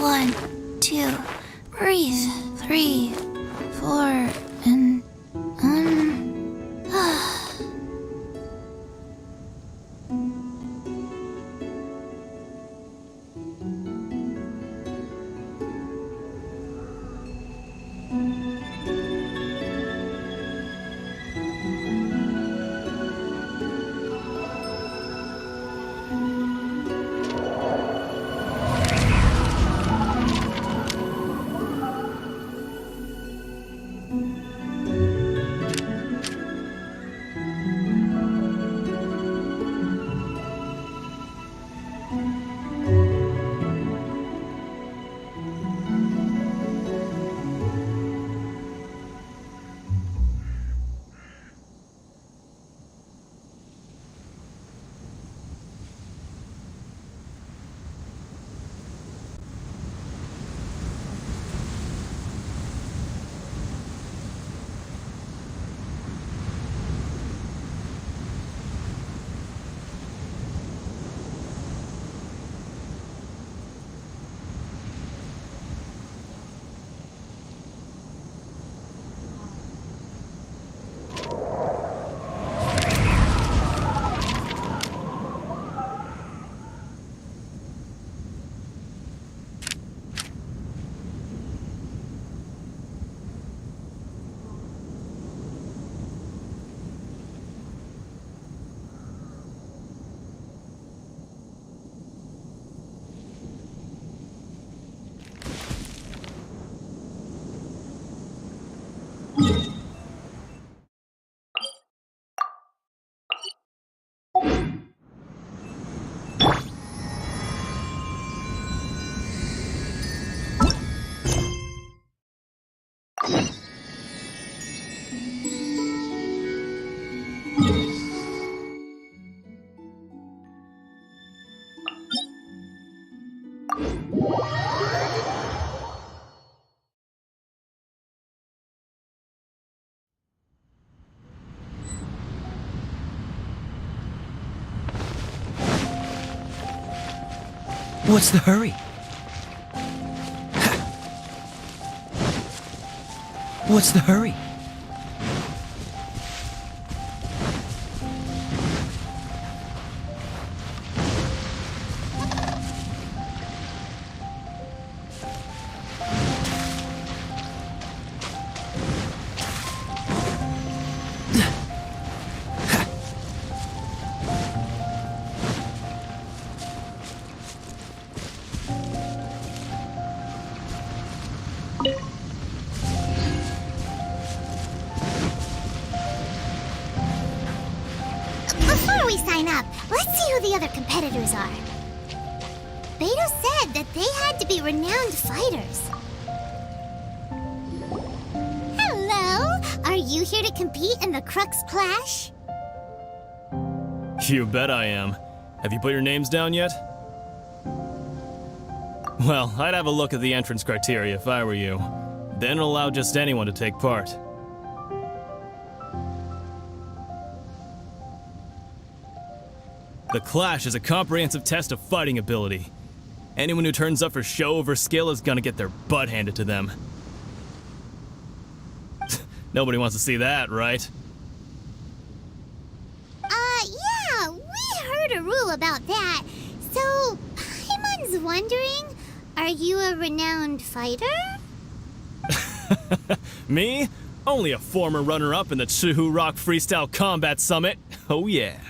1, 2, breathe. 3, 4, and What's the hurry? What's the hurry? Before we sign up, let's see who the other competitors are. Beto said that they had to be renowned fighters. Hello! Are you here to compete in the Crux Clash? You bet I am. Have you put your names down yet? Well, I'd have a look at the entrance criteria if I were you. Then allow just anyone to take part. The Clash is a comprehensive test of fighting ability. Anyone who turns up for show over skill is gonna get their butt handed to them. Nobody wants to see that, right? Yeah, we heard a rule about that. So, Paimon's wondering, are you a renowned fighter? Me? Only a former runner-up in the Chihu Rock Freestyle Combat Summit. Oh yeah.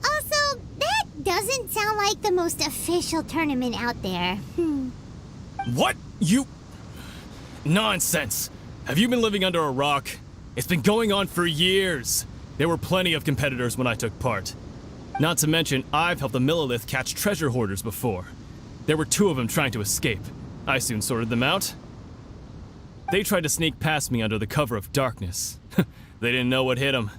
Also, that doesn't sound like the most official tournament out there. What? You... Nonsense. Have you been living under a rock? It's been going on for years. There were plenty of competitors when I took part. Not to mention, I've helped the Millilith catch treasure hoarders before. There were 2 of them trying to escape. I soon sorted them out. They tried to sneak past me under the cover of darkness. They didn't know what hit them.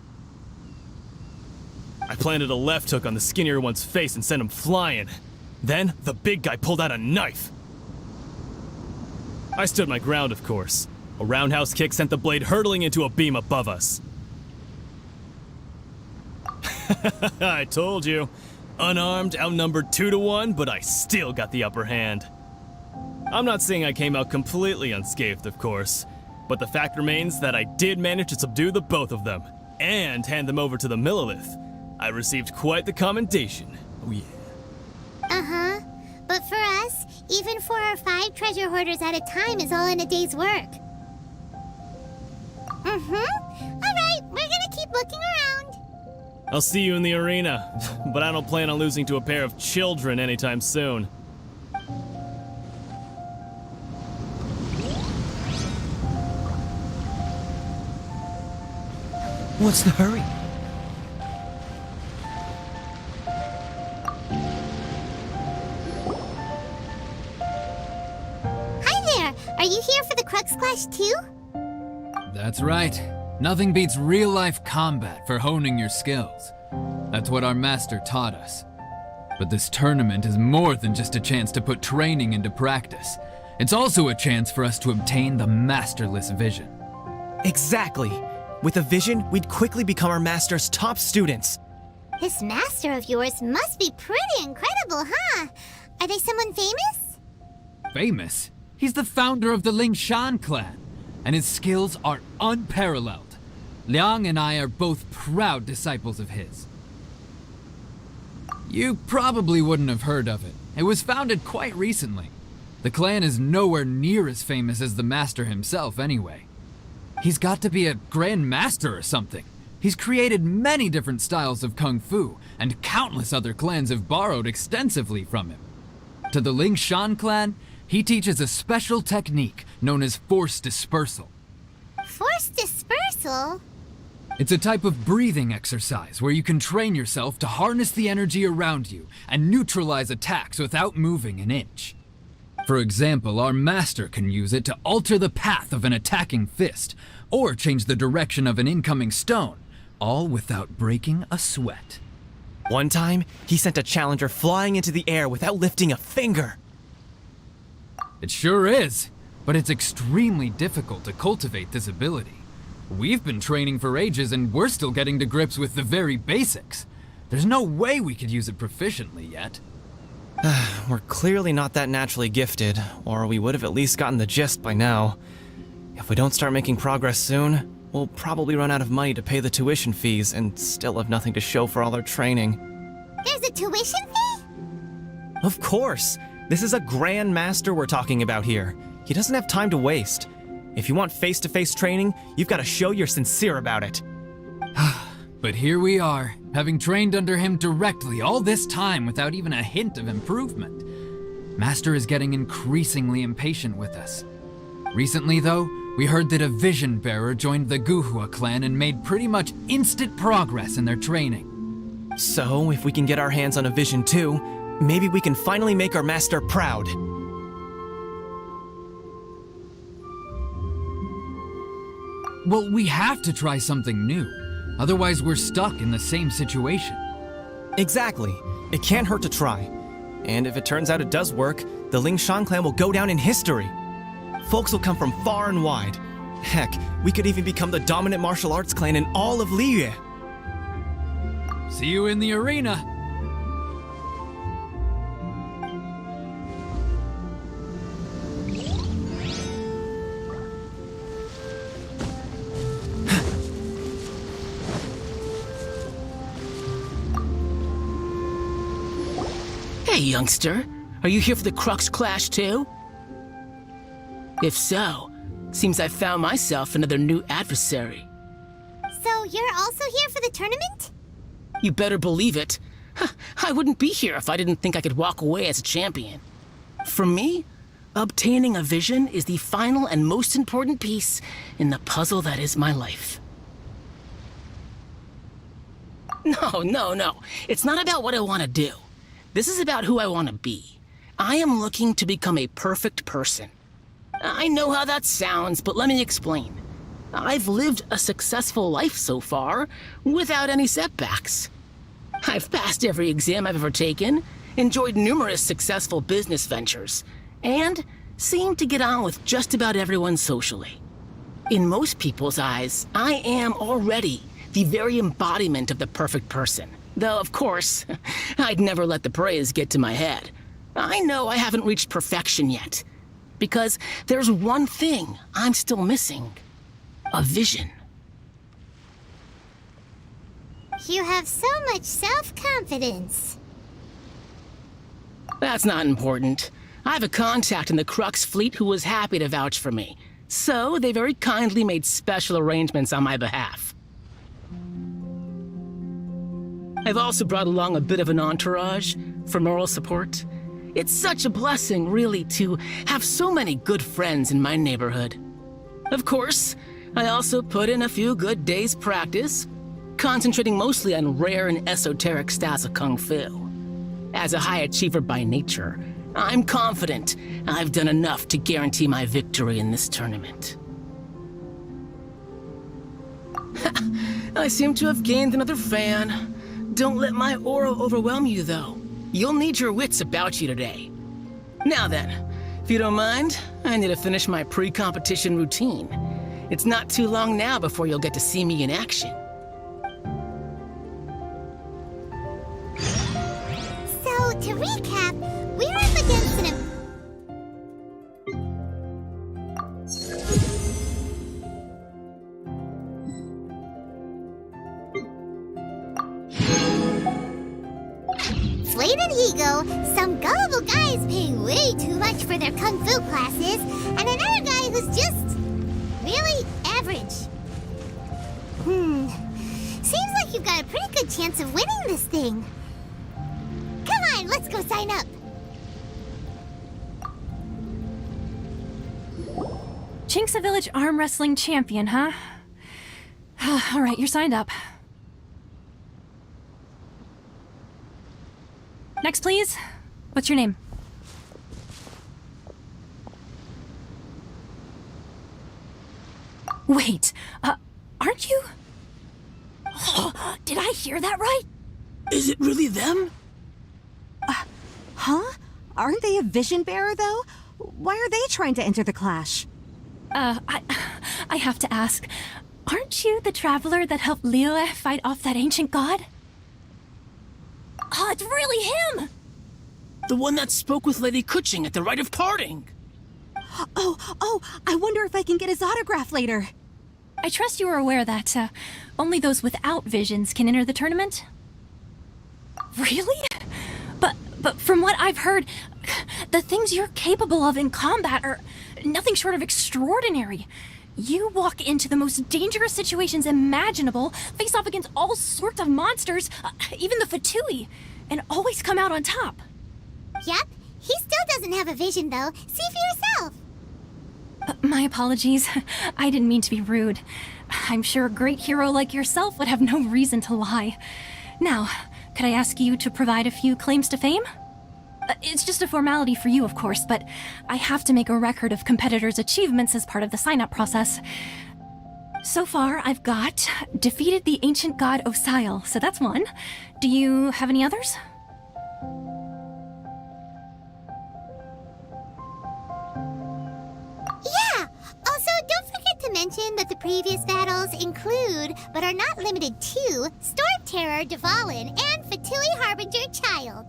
I planted a left hook on the skinnier one's face and sent him flying. Then, the big guy pulled out a knife. I stood my ground, of course. A roundhouse kick sent the blade hurtling into a beam above us. I told you. Unarmed, outnumbered 2 to 1, but I still got the upper hand. I'm not saying I came out completely unscathed, of course, but the fact remains that I did manage to subdue the both of them, and hand them over to the Millilith. I received quite the commendation. Oh yeah. Uh-huh. But for us, even 4 or 5 treasure hoarders at a time is all in a day's work. Alright, we're gonna keep looking around. I'll see you in the arena, but I don't plan on losing to a pair of children anytime soon. What's the hurry? Hi there! Are you here for the Crux Clash too? That's right. Nothing beats real-life combat for honing your skills. That's what our master taught us. But this tournament is more than just a chance to put training into practice. It's also a chance for us to obtain the masterless vision. Exactly. With a vision, we'd quickly become our master's top students. This master of yours must be pretty incredible, huh? Are they someone famous? Famous? He's the founder of the Lingshan clan, and his skills are unparalleled. Liang and I are both proud disciples of his. You probably wouldn't have heard of it. It was founded quite recently. The clan is nowhere near as famous as the master himself anyway. He's got to be a grand master or something. He's created many different styles of kung fu, and countless other clans have borrowed extensively from him. To the Lingshan clan, he teaches a special technique known as force dispersal. Force dispersal? It's a type of breathing exercise where you can train yourself to harness the energy around you and neutralize attacks without moving an inch. For example, our master can use it to alter the path of an attacking fist, or change the direction of an incoming stone, all without breaking a sweat. One time, he sent a challenger flying into the air without lifting a finger. It sure is, but it's extremely difficult to cultivate this ability. We've been training for ages and we're still getting to grips with the very basics. There's no way we could use it proficiently yet. We're clearly not that naturally gifted, or we would have at least gotten the gist by now. If we don't start making progress soon, we'll probably run out of money to pay the tuition fees and still have nothing to show for all our training. There's a tuition fee? Of course! This is a grand master we're talking about here. He doesn't have time to waste. If you want face-to-face training, you've got to show you're sincere about it. But here we are, having trained under him directly all this time without even a hint of improvement. Master is getting increasingly impatient with us. Recently, though, we heard that a vision bearer joined the Guhua clan and made pretty much instant progress in their training. So, if we can get our hands on a vision too, maybe we can finally make our master proud. Well, we have to try something new. Otherwise, we're stuck in the same situation. Exactly. It can't hurt to try. And if it turns out it does work, the Lingshan clan will go down in history. Folks will come from far and wide. Heck, we could even become the dominant martial arts clan in all of Liyue. See you in the arena. Hey, youngster. Are you here for the Crux Clash too? If so, seems I found myself another new adversary. So you're also here for the tournament? You better believe it. I wouldn't be here if I didn't think I could walk away as a champion. For me, obtaining a vision is the final and most important piece in the puzzle that is my life. No. It's not about what I want to do. This is about who I want to be. I am looking to become a perfect person. I know how that sounds, but let me explain. I've lived a successful life so far, without any setbacks. I've passed every exam I've ever taken, enjoyed numerous successful business ventures, and seem to get on with just about everyone socially. In most people's eyes, I am already the very embodiment of the perfect person. Though, of course, I'd never let the praise get to my head. I know I haven't reached perfection yet. Because there's one thing I'm still missing. A vision. You have so much self-confidence. That's not important. I have a contact in the Crux fleet who was happy to vouch for me. So they very kindly made special arrangements on my behalf. I've also brought along a bit of an entourage for moral support. It's such a blessing, really, to have so many good friends in my neighborhood. Of course, I also put in a few good days' practice, concentrating mostly on rare and esoteric styles of Kung Fu. As a high achiever by nature, I'm confident I've done enough to guarantee my victory in this tournament. I seem to have gained another fan. Don't let my aura overwhelm you, though. You'll need your wits about you today. Now then, if you don't mind, I need to finish my pre-competition routine. It's not too long now before you'll get to see me in action. So, to recap, we're up against an... Slade and Higo, some gullible guys paying way too much for their kung fu classes, and another guy who's just really average. Seems like you've got a pretty good chance of winning this thing. Come on, let's go sign up. Chinksa Village Arm Wrestling Champion, huh? All right, you're signed up. Next, please. What's your name? Wait, aren't you? Did I hear that right? Is it really them? Huh? Aren't they a vision bearer, though? Why are they trying to enter the clash? I have to ask, aren't you the traveler that helped Liyue fight off that ancient god? Oh, it's really him! The one that spoke with Lady Kuching at the rite of parting. Oh, I wonder if I can get his autograph later. I trust you are aware that, only those without visions can enter the tournament? Really? But from what I've heard, the things you're capable of in combat are nothing short of extraordinary. You walk into the most dangerous situations imaginable, face off against all sorts of monsters, even the Fatui, and always come out on top. Yep, he still doesn't have a vision, though. See for yourself. My apologies. I didn't mean to be rude. I'm sure a great hero like yourself would have no reason to lie. Now, could I ask you to provide a few claims to fame? It's just a formality for you, of course, but I have to make a record of competitors' achievements as part of the sign-up process. So far, I've got defeated the ancient god Osial, so that's one. Do you have any others? Yeah! Also, don't forget to mention that the previous battles include, but are not limited to, Storm Terror Dvalin and Fatui Harbinger Child.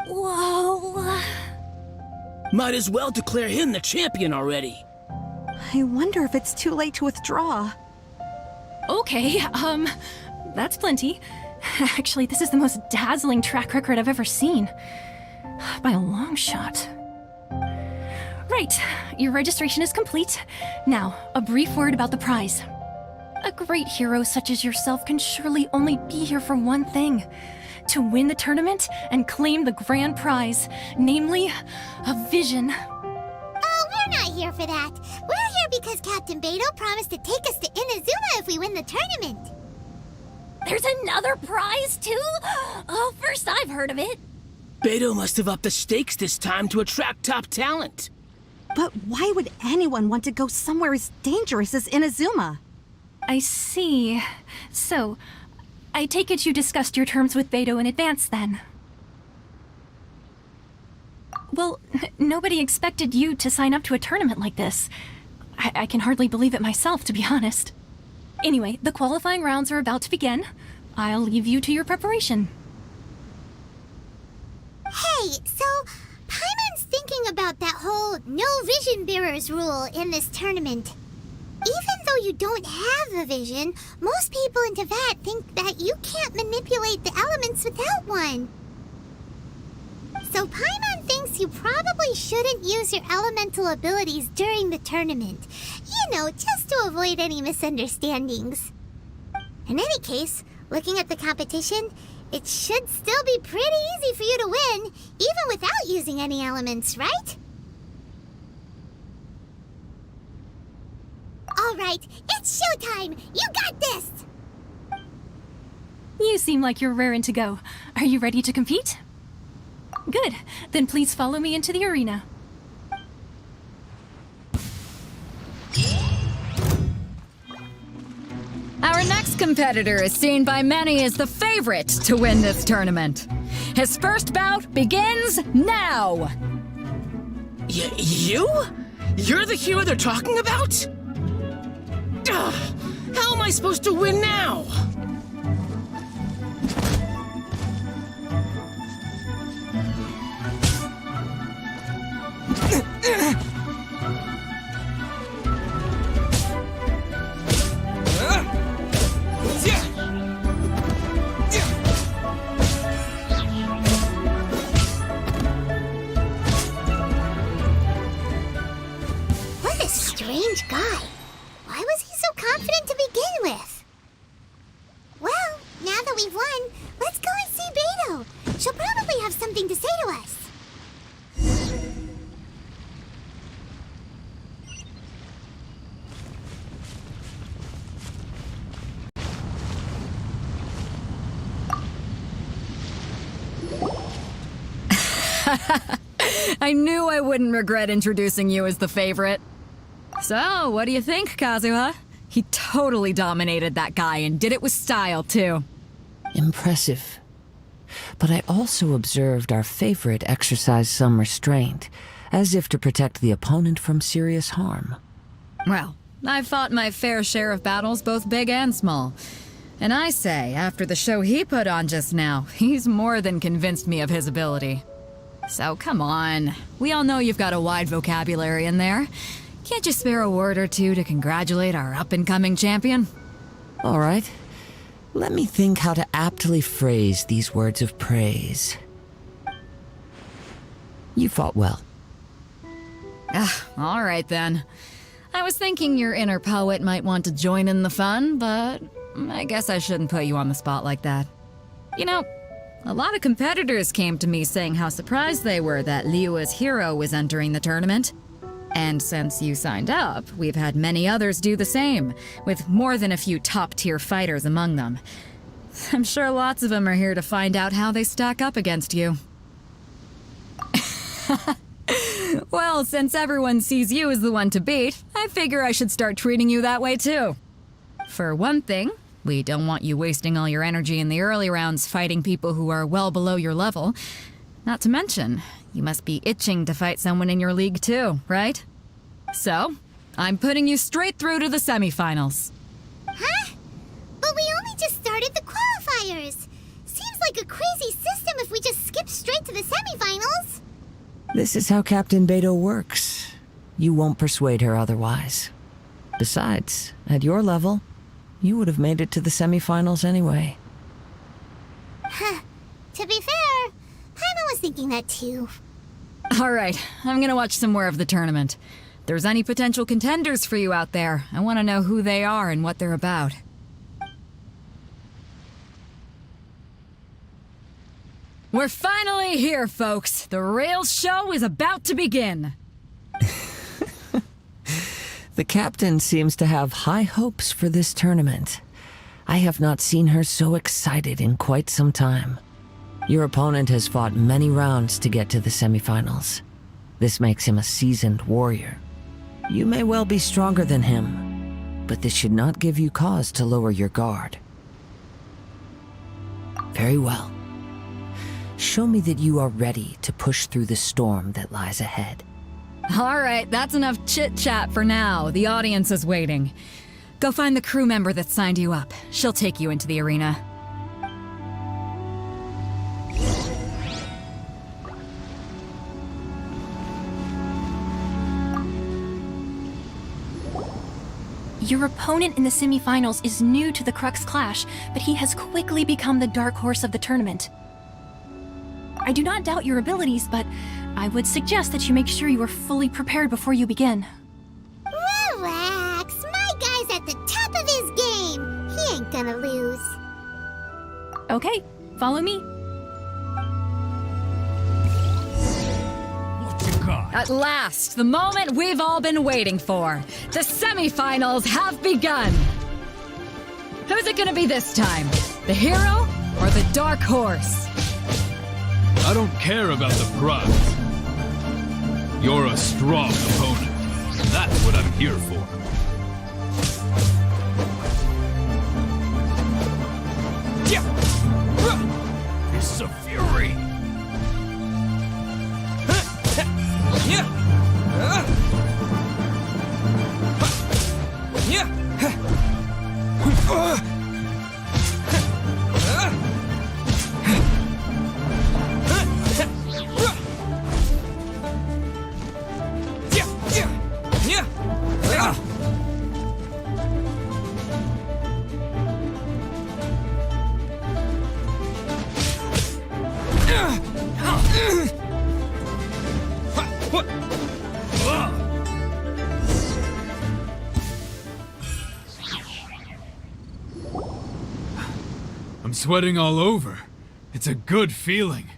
Whoa. Might as well declare him the champion already. I wonder if it's too late to withdraw. Okay, that's plenty. Actually, this is the most dazzling track record I've ever seen. By a long shot. Right, your registration is complete. Now, a brief word about the prize. A great hero such as yourself can surely only be here for one thing. To win the tournament and claim the grand prize, namely, a vision. Oh, we're not here for that. We're here because Captain Beto promised to take us to Inazuma if we win the tournament. There's another prize, too? Oh, first I've heard of it. Beto must have upped the stakes this time to attract top talent. But why would anyone want to go somewhere as dangerous as Inazuma? I see. So, I take it you discussed your terms with Beto in advance, then? Well, nobody expected you to sign up to a tournament like this. I can hardly believe it myself, to be honest. Anyway, the qualifying rounds are about to begin. I'll leave you to your preparation. Hey, so Paimon's thinking about that whole no vision bearers rule in this tournament. Even though you don't have a vision, most people in Teyvat think that you can't manipulate the elements without one. So Paimon thinks you probably shouldn't use your elemental abilities during the tournament. You know, just to avoid any misunderstandings. In any case, looking at the competition, it should still be pretty easy for you to win, even without using any elements, right? All right, it's showtime! You got this! You seem like you're raring to go. Are you ready to compete? Good. Then please follow me into the arena. Our next competitor is seen by many as the favorite to win this tournament. His first bout begins now! You? You're the hero they're talking about? Ugh, how am I supposed to win now? What a strange guy. Why was he so confident to begin with? Well, now that we've won, let's go and see Beto. She'll probably have something to say to us. I knew I wouldn't regret introducing you as the favorite. So, what do you think, Kazuha? He totally dominated that guy and did it with style, too. Impressive. But I also observed our favorite exercise some restraint, as if to protect the opponent from serious harm. Well, I've fought my fair share of battles, both big and small. And I say, after the show he put on just now, he's more than convinced me of his ability. So come on. We all know you've got a wide vocabulary in there. Can't you spare a word or two to congratulate our up-and-coming champion? All right. Let me think how to aptly phrase these words of praise. You fought well. All right then. I was thinking your inner poet might want to join in the fun, but I guess I shouldn't put you on the spot like that. You know, a lot of competitors came to me saying how surprised they were that Liyue's hero was entering the tournament. And since you signed up, we've had many others do the same, with more than a few top-tier fighters among them. I'm sure lots of them are here to find out how they stack up against you. Well, since everyone sees you as the one to beat, I figure I should start treating you that way too. For one thing, we don't want you wasting all your energy in the early rounds fighting people who are well below your level. Not to mention, you must be itching to fight someone in your league too, right? So, I'm putting you straight through to the semifinals. Huh? But we only just started the qualifiers. Seems like a crazy system if we just skip straight to the semifinals. This is how Captain Beto works. You won't persuade her otherwise. Besides, at your level, you would have made it to the semifinals anyway. Huh. To be fair, Paimon was thinking that too. Alright, I'm gonna watch some more of the tournament. If there's any potential contenders for you out there, I want to know who they are and what they're about. We're finally here, folks. The real show is about to begin. The captain seems to have high hopes for this tournament. I have not seen her so excited in quite some time. Your opponent has fought many rounds to get to the semifinals. This makes him a seasoned warrior. You may well be stronger than him, but this should not give you cause to lower your guard. Very well. Show me that you are ready to push through the storm that lies ahead. Alright, that's enough chit-chat for now. The audience is waiting. Go find the crew member that signed you up. She'll take you into the arena. Your opponent in the semifinals is new to the Crux Clash, but he has quickly become the dark horse of the tournament. I do not doubt your abilities, but I would suggest that you make sure you are fully prepared before you begin. Relax. My guy's at the top of his game. He ain't gonna lose. Okay, follow me. What you got? At last, the moment we've all been waiting for. The semifinals have begun. Who's it gonna be this time? The hero or the dark horse? I don't care about the prize. You're a strong opponent. That's what I'm here for. It's a fury. I'm sweating all over. It's a good feeling.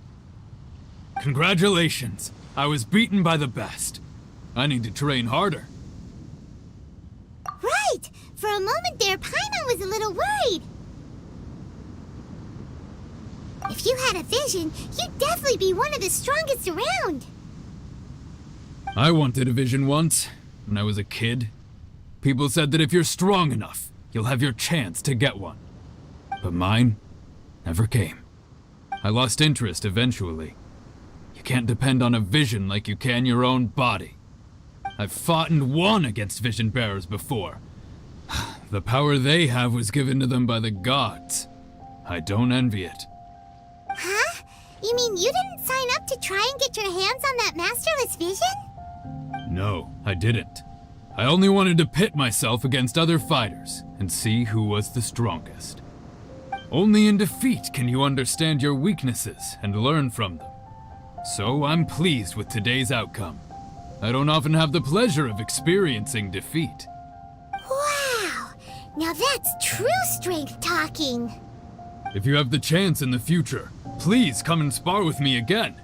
Congratulations. I was beaten by the best. I need to train harder. Right! For a moment there, Paimon was a little worried. If you had a vision, you'd definitely be one of the strongest around. I wanted a vision once, when I was a kid. People said that if you're strong enough, you'll have your chance to get one. But mine never came. I lost interest eventually. You can't depend on a vision like you can your own body. I've fought and won against vision bearers before. The power they have was given to them by the gods. I don't envy it. Huh? You mean you didn't sign up to try and get your hands on that masterless vision? No, I didn't. I only wanted to pit myself against other fighters and see who was the strongest. Only in defeat can you understand your weaknesses and learn from them. So I'm pleased with today's outcome. I don't often have the pleasure of experiencing defeat. Wow! Now that's true strength talking. If you have the chance in the future, please come and spar with me again.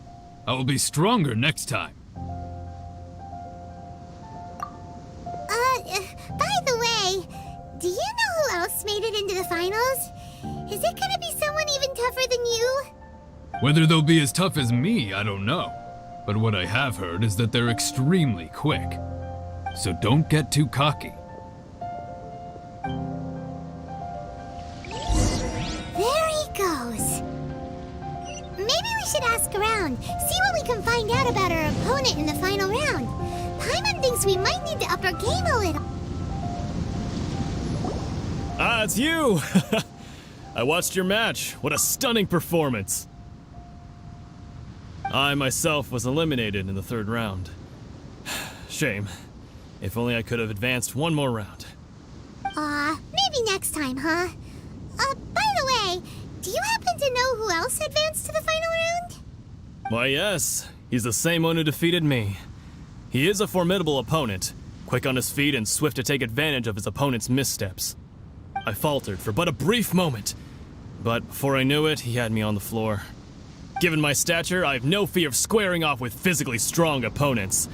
I will be stronger next time. By the way, do you know who else made it into the finals? Is it gonna be someone even tougher than you? Whether they'll be as tough as me, I don't know. But what I have heard is that they're extremely quick. So don't get too cocky. There he goes. Maybe we should ask around, see what we can find out about our opponent in the final round. Paimon thinks we might need to up our game a little. Ah, it's you! I watched your match. What a stunning performance. I myself was eliminated in the third round. Shame. If only I could have advanced one more round. Maybe next time, huh? By the way, do you happen to know who else advanced to the final round? Why, yes. He's the same one who defeated me. He is a formidable opponent, quick on his feet and swift to take advantage of his opponent's missteps. I faltered for but a brief moment, but before I knew it, he had me on the floor. Given my stature, I have no fear of squaring off with physically strong opponents.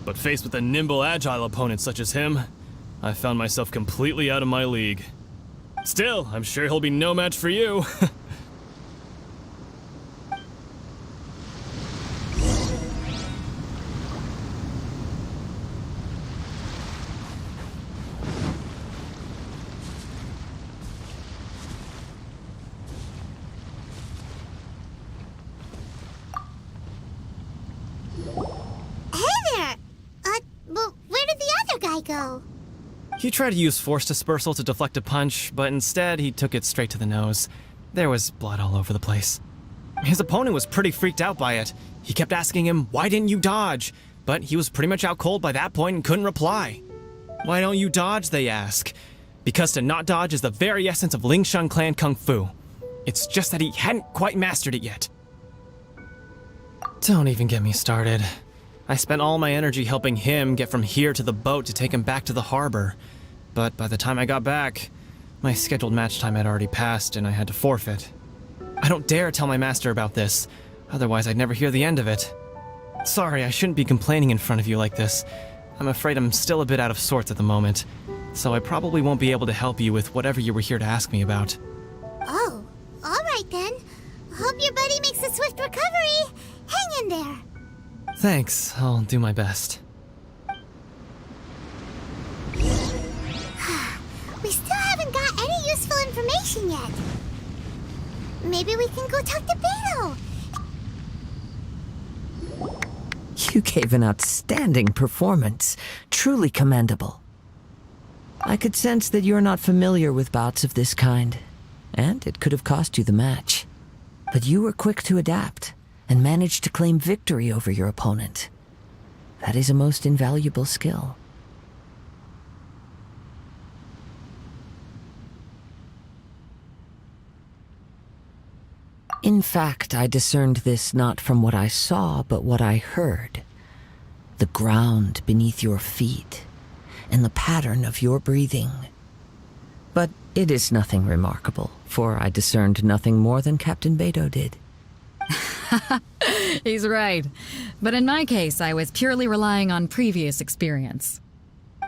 But faced with a nimble, agile opponent such as him, I found myself completely out of my league. Still, I'm sure he'll be no match for you. Go. He tried to use force dispersal to deflect a punch, but instead he took it straight to the nose. There was blood all over the place. His opponent was pretty freaked out by it. He kept asking him, "Why didn't you dodge?" But he was pretty much out cold by that point and couldn't reply. Why don't you dodge, they ask. Because to not dodge is the very essence of Lingshan clan kung fu. It's just that he hadn't quite mastered it yet. Don't even get me started. I spent all my energy helping him get from here to the boat to take him back to the harbor. But by the time I got back, my scheduled match time had already passed and I had to forfeit. I don't dare tell my master about this, otherwise I'd never hear the end of it. Sorry, I shouldn't be complaining in front of you like this. I'm afraid I'm still a bit out of sorts at the moment, so I probably won't be able to help you with whatever you were here to ask me about. Oh, alright then. Hope your buddy makes a swift recovery. Hang in there. Thanks, I'll do my best. We still haven't got any useful information yet. Maybe we can go talk to Beto. You gave an outstanding performance. Truly commendable. I could sense that you're not familiar with bouts of this kind, and it could have cost you the match. But you were quick to adapt, and managed to claim victory over your opponent. That is a most invaluable skill. In fact, I discerned this not from what I saw, but what I heard. The ground beneath your feet, and the pattern of your breathing. But it is nothing remarkable, for I discerned nothing more than Captain Beto did. He's right. But in my case, I was purely relying on previous experience.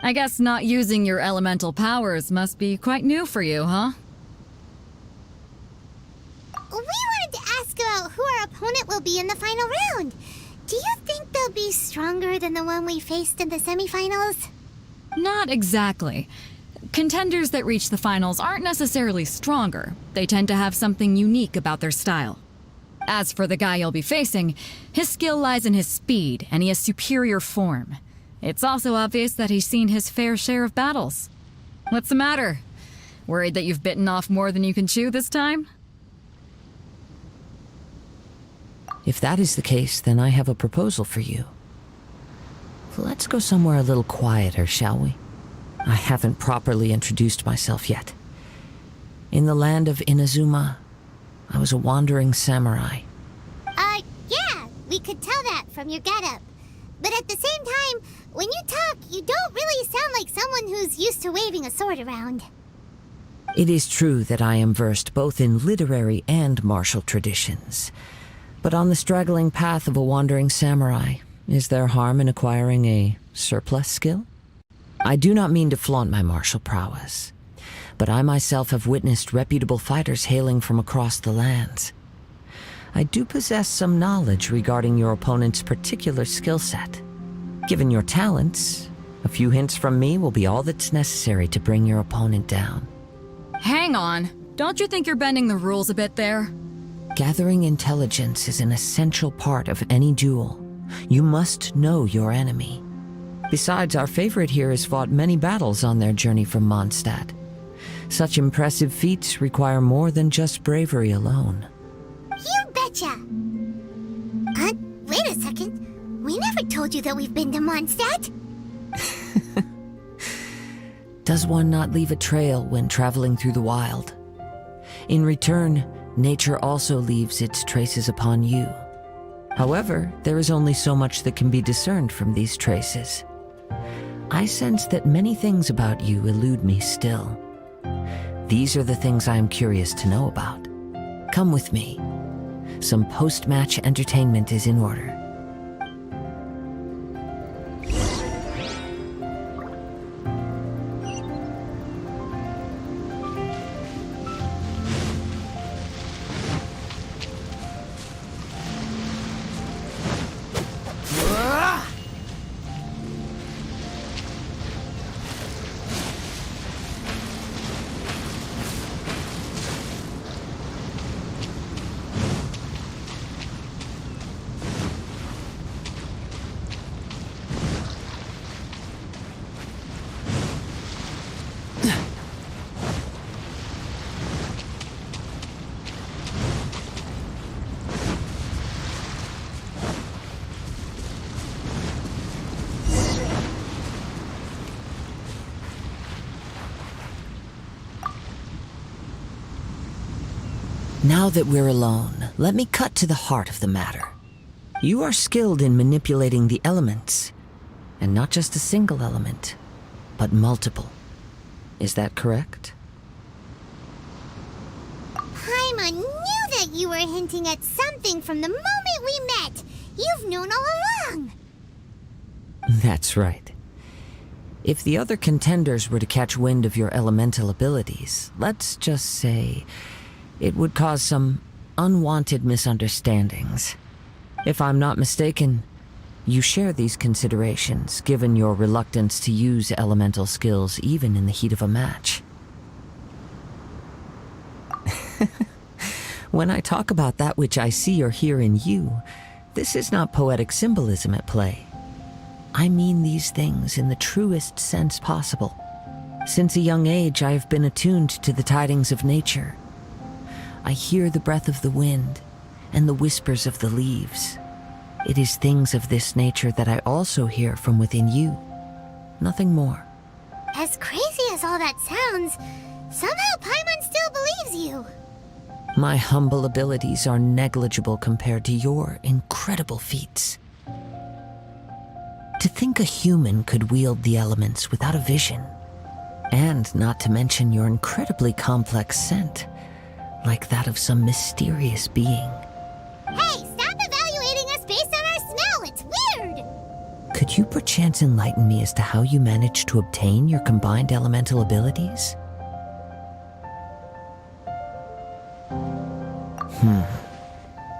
I guess not using your elemental powers must be quite new for you, huh? We wanted to ask about who our opponent will be in the final round. Do you think they'll be stronger than the one we faced in the semifinals? Not exactly. Contenders that reach the finals aren't necessarily stronger. They tend to have something unique about their style. As for the guy you'll be facing, his skill lies in his speed, and he has superior form. It's also obvious that he's seen his fair share of battles. What's the matter? Worried that you've bitten off more than you can chew this time? If that is the case, then I have a proposal for you. Let's go somewhere a little quieter, shall we? I haven't properly introduced myself yet. In the land of Inazuma, I was a wandering samurai. Yeah, we could tell that from your getup. But at the same time, when you talk, you don't really sound like someone who's used to waving a sword around. It is true that I am versed both in literary and martial traditions. But on the straggling path of a wandering samurai, is there harm in acquiring a surplus skill? I do not mean to flaunt my martial prowess, but I myself have witnessed reputable fighters hailing from across the lands. I do possess some knowledge regarding your opponent's particular skill set. Given your talents, a few hints from me will be all that's necessary to bring your opponent down. Hang on. Don't you think you're bending the rules a bit there? Gathering intelligence is an essential part of any duel. You must know your enemy. Besides, our favorite here has fought many battles on their journey from Mondstadt. Such impressive feats require more than just bravery alone. You betcha! Wait a second. We never told you that we've been to Mondstadt. Does one not leave a trail when traveling through the wild? In return, nature also leaves its traces upon you. However, there is only so much that can be discerned from these traces. I sense that many things about you elude me still. These are the things I am curious to know about. Come with me. Some post-match entertainment is in order. Now that we're alone, let me cut to the heart of the matter. You are skilled in manipulating the elements, and not just a single element, but multiple. Is that correct? Paimon knew that you were hinting at something from the moment we met. You've known all along. That's right. If the other contenders were to catch wind of your elemental abilities, let's just say it would cause some unwanted misunderstandings. If I'm not mistaken, you share these considerations, given your reluctance to use elemental skills even in the heat of a match. When I talk about that which I see or hear in you, this is not poetic symbolism at play. I mean these things in the truest sense possible. Since a young age, I have been attuned to the tidings of nature. I hear the breath of the wind and the whispers of the leaves. It is things of this nature that I also hear from within you. Nothing more. As crazy as all that sounds, somehow Paimon still believes you. My humble abilities are negligible compared to your incredible feats. To think a human could wield the elements without a vision, and not to mention your incredibly complex scent, like that of some mysterious being. Hey, stop evaluating us based on our smell! It's weird! Could you perchance enlighten me as to how you managed to obtain your combined elemental abilities?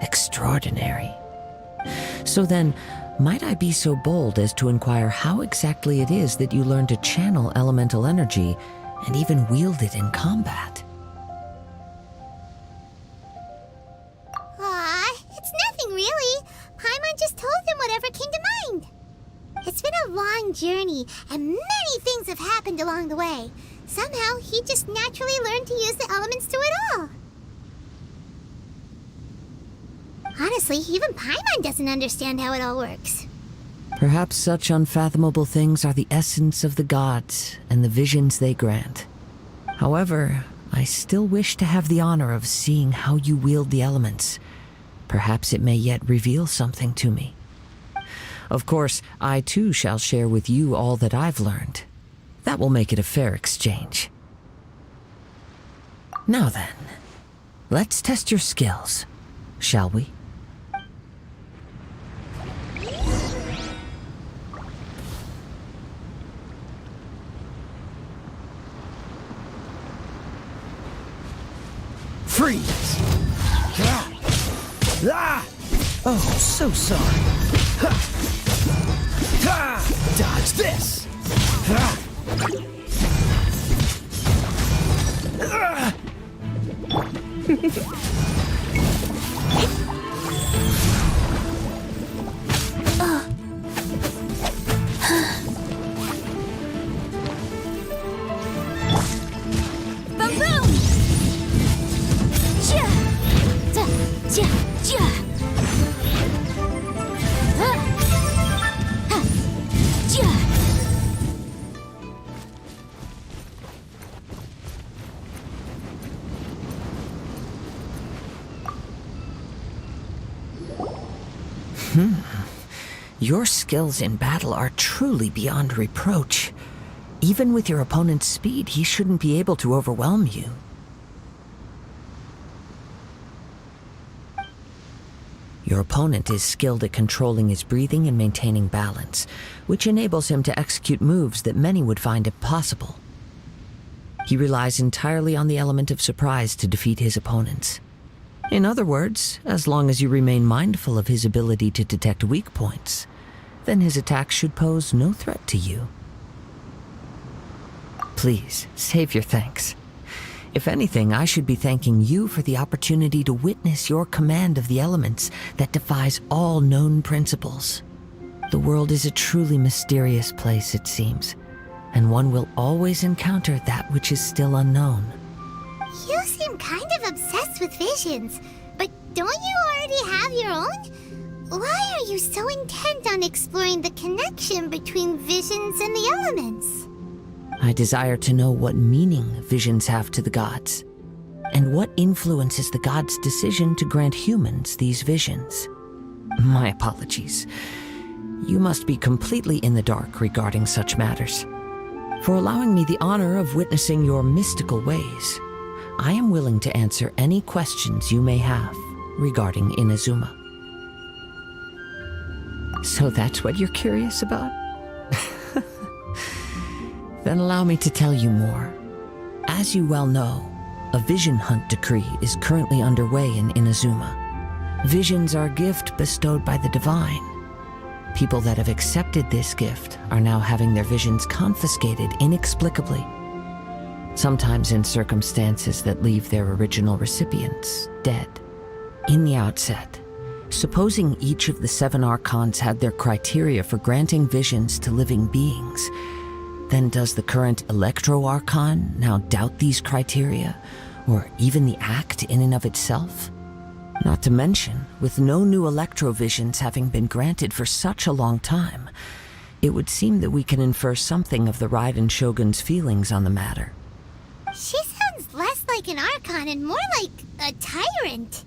Extraordinary. So then, might I be so bold as to inquire how exactly it is that you learned to channel elemental energy and even wield it in combat? Aw, it's nothing really. Paimon just told him whatever came to mind. It's been a long journey, and many things have happened along the way. Somehow, he just naturally learned to use the elements through it all. Honestly, even Paimon doesn't understand how it all works. Perhaps such unfathomable things are the essence of the gods and the visions they grant. However, I still wish to have the honor of seeing how you wield the elements. Perhaps it may yet reveal something to me. Of course, I too shall share with you all that I've learned. That will make it a fair exchange. Now then, let's test your skills, shall we? Freeze! Ah! Oh, so sorry. Ha! Ha! Dodge this! Ha! Ah! Your skills in battle are truly beyond reproach. Even with your opponent's speed, he shouldn't be able to overwhelm you. Your opponent is skilled at controlling his breathing and maintaining balance, which enables him to execute moves that many would find impossible. He relies entirely on the element of surprise to defeat his opponents. In other words, as long as you remain mindful of his ability to detect weak points, then his attacks should pose no threat to you. Please, save your thanks. If anything, I should be thanking you for the opportunity to witness your command of the elements that defies all known principles. The world is a truly mysterious place, it seems, and one will always encounter that which is still unknown. You seem kind of obsessed with visions, but don't you already have your own? Why are you so intent on exploring the connection between visions and the elements? I desire to know what meaning visions have to the gods. And what influences the gods' decision to grant humans these visions? My apologies. You must be completely in the dark regarding such matters. For allowing me the honor of witnessing your mystical ways, I am willing to answer any questions you may have regarding Inazuma. So that's what you're curious about? Then allow me to tell you more. As you well know, a vision hunt decree is currently underway in Inazuma. Visions are a gift bestowed by the divine. People that have accepted this gift are now having their visions confiscated inexplicably, sometimes in circumstances that leave their original recipients dead. In the outset, supposing each of the 7 archons had their criteria for granting visions to living beings, then does the current Electro Archon now doubt these criteria, or even the act in and of itself? Not to mention, with no new Electro visions having been granted for such a long time, it would seem that we can infer something of the Raiden Shogun's feelings on the matter. She sounds less like an Archon and more like a tyrant.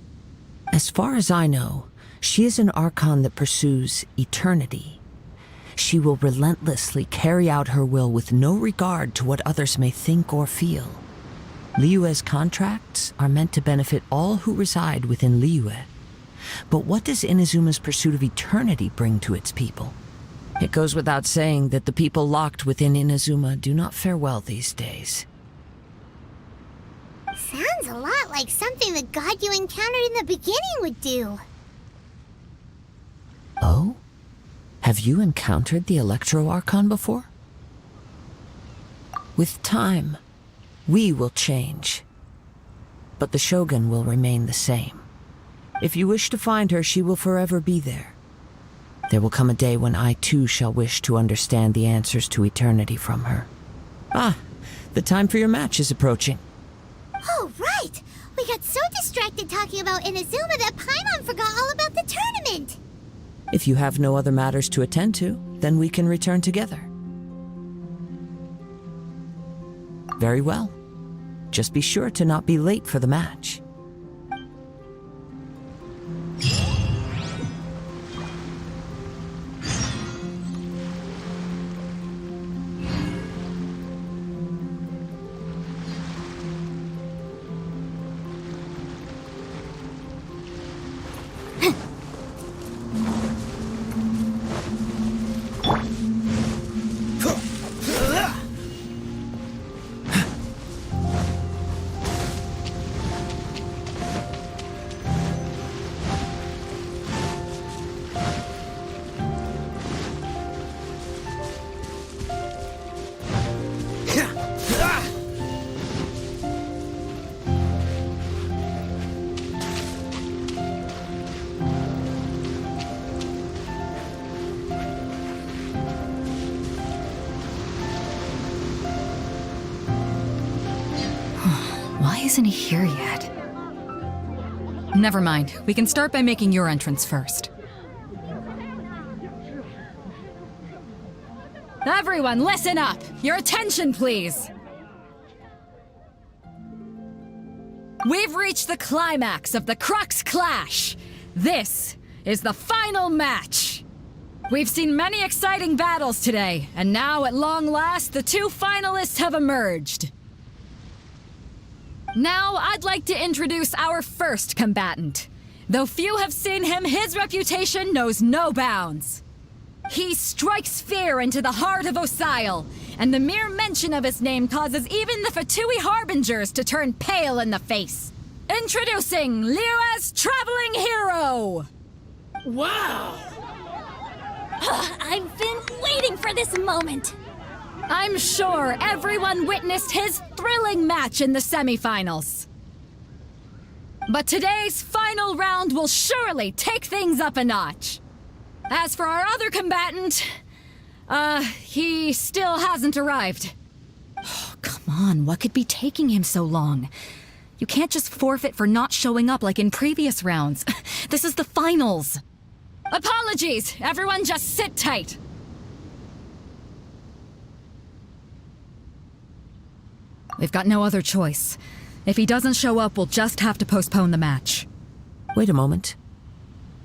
As far as I know, she is an Archon that pursues eternity. She will relentlessly carry out her will with no regard to what others may think or feel. Liyue's contracts are meant to benefit all who reside within Liyue. But what does Inazuma's pursuit of eternity bring to its people? It goes without saying that the people locked within Inazuma do not fare well these days. Sounds a lot like something the god you encountered in the beginning would do. Oh? Have you encountered the Electro Archon before? With time, we will change. But the Shogun will remain the same. If you wish to find her, she will forever be there. There will come a day when I too shall wish to understand the answers to eternity from her. Ah, the time for your match is approaching. Oh, right! We got so distracted talking about Inazuma that Paimon forgot all about the tournament! If you have no other matters to attend to, then we can return together. Very well. Just be sure to not be late for the match. Why isn't he here yet? Never mind. We can start by making your entrance first. Everyone, listen up! Your attention, please! We've reached the climax of the Crux Clash! This is the final match! We've seen many exciting battles today, and now, at long last, the 2 finalists have emerged. Now, I'd like to introduce our first combatant. Though few have seen him, his reputation knows no bounds. He strikes fear into the heart of Osile, and the mere mention of his name causes even the Fatui Harbingers to turn pale in the face. Introducing Liyue's traveling hero! Wow! I've been waiting for this moment. I'm sure everyone witnessed his thrilling match in the semifinals. But today's final round will surely take things up a notch. As for our other combatant, he still hasn't arrived. Oh, come on, what could be taking him so long? You can't just forfeit for not showing up like in previous rounds. This is the finals. Apologies, everyone just sit tight. We've got no other choice. If he doesn't show up, we'll just have to postpone the match. Wait a moment.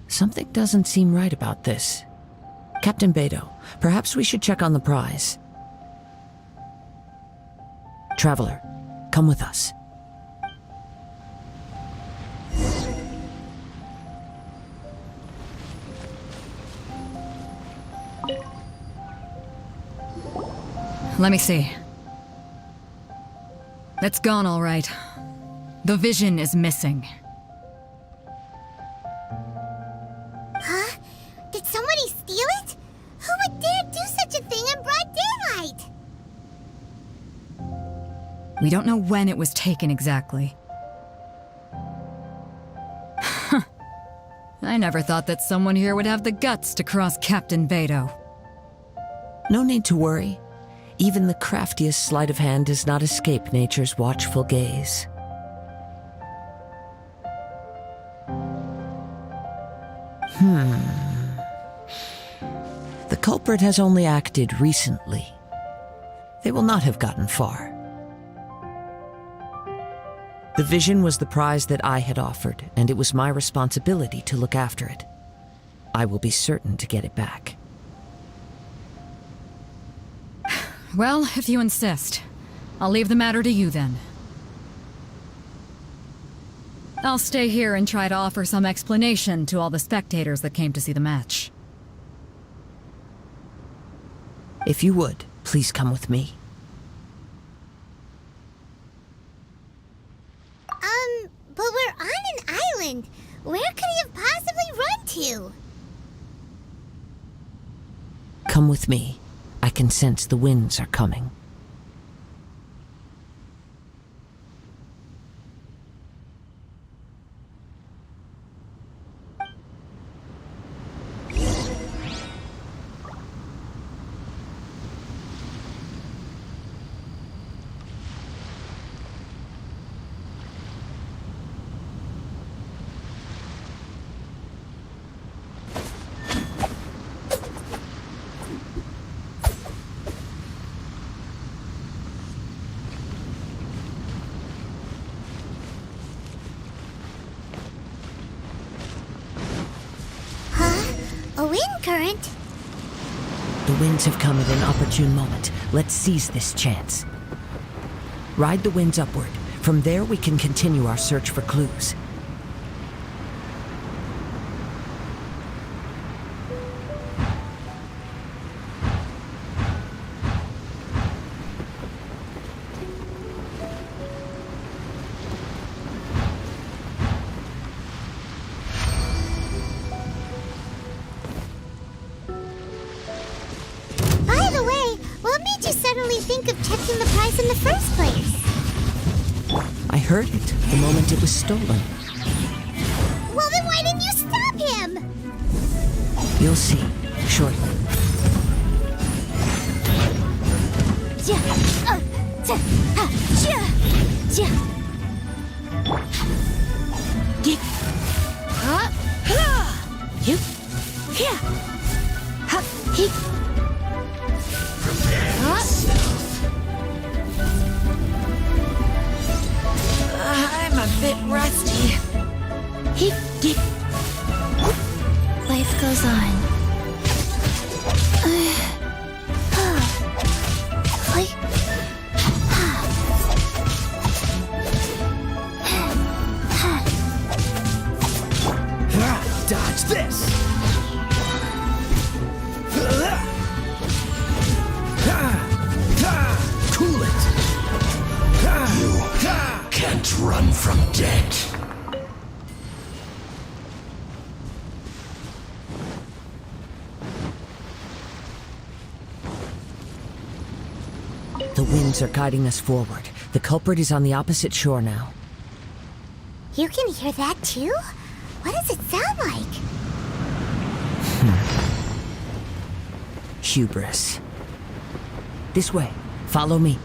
Something doesn't seem right about this. Captain Beto, perhaps we should check on the prize. Traveler, come with us. Let me see. It's gone all right. The vision is missing. Huh? Did somebody steal it? Who would dare do such a thing in broad daylight? We don't know when it was taken exactly. I never thought that someone here would have the guts to cross Captain Beto. No need to worry. Even the craftiest sleight of hand does not escape nature's watchful gaze. The culprit has only acted recently. They will not have gotten far. The vision was the prize that I had offered, and it was my responsibility to look after it. I will be certain to get it back. Well, if you insist, I'll leave the matter to you then. I'll stay here and try to offer some explanation to all the spectators that came to see the match. If you would, please come with me. But we're on an island. Where could he have possibly run to? Come with me. I can sense the winds are coming. A wind current? The winds have come at an opportune moment. Let's seize this chance. Ride the winds upward. From there, we can continue our search for clues. By the way, what made you suddenly think of checking the prize in the first place? I heard it the moment it was stolen. Well, then why didn't you stop him? You'll see, shortly. I'm a bit rusty. Life goes on. Dodge this! Cool it! You can't run from death. The winds are guiding us forward. The culprit is on the opposite shore now. You can hear that too? What does it sound like? Hubris. This way. Follow me.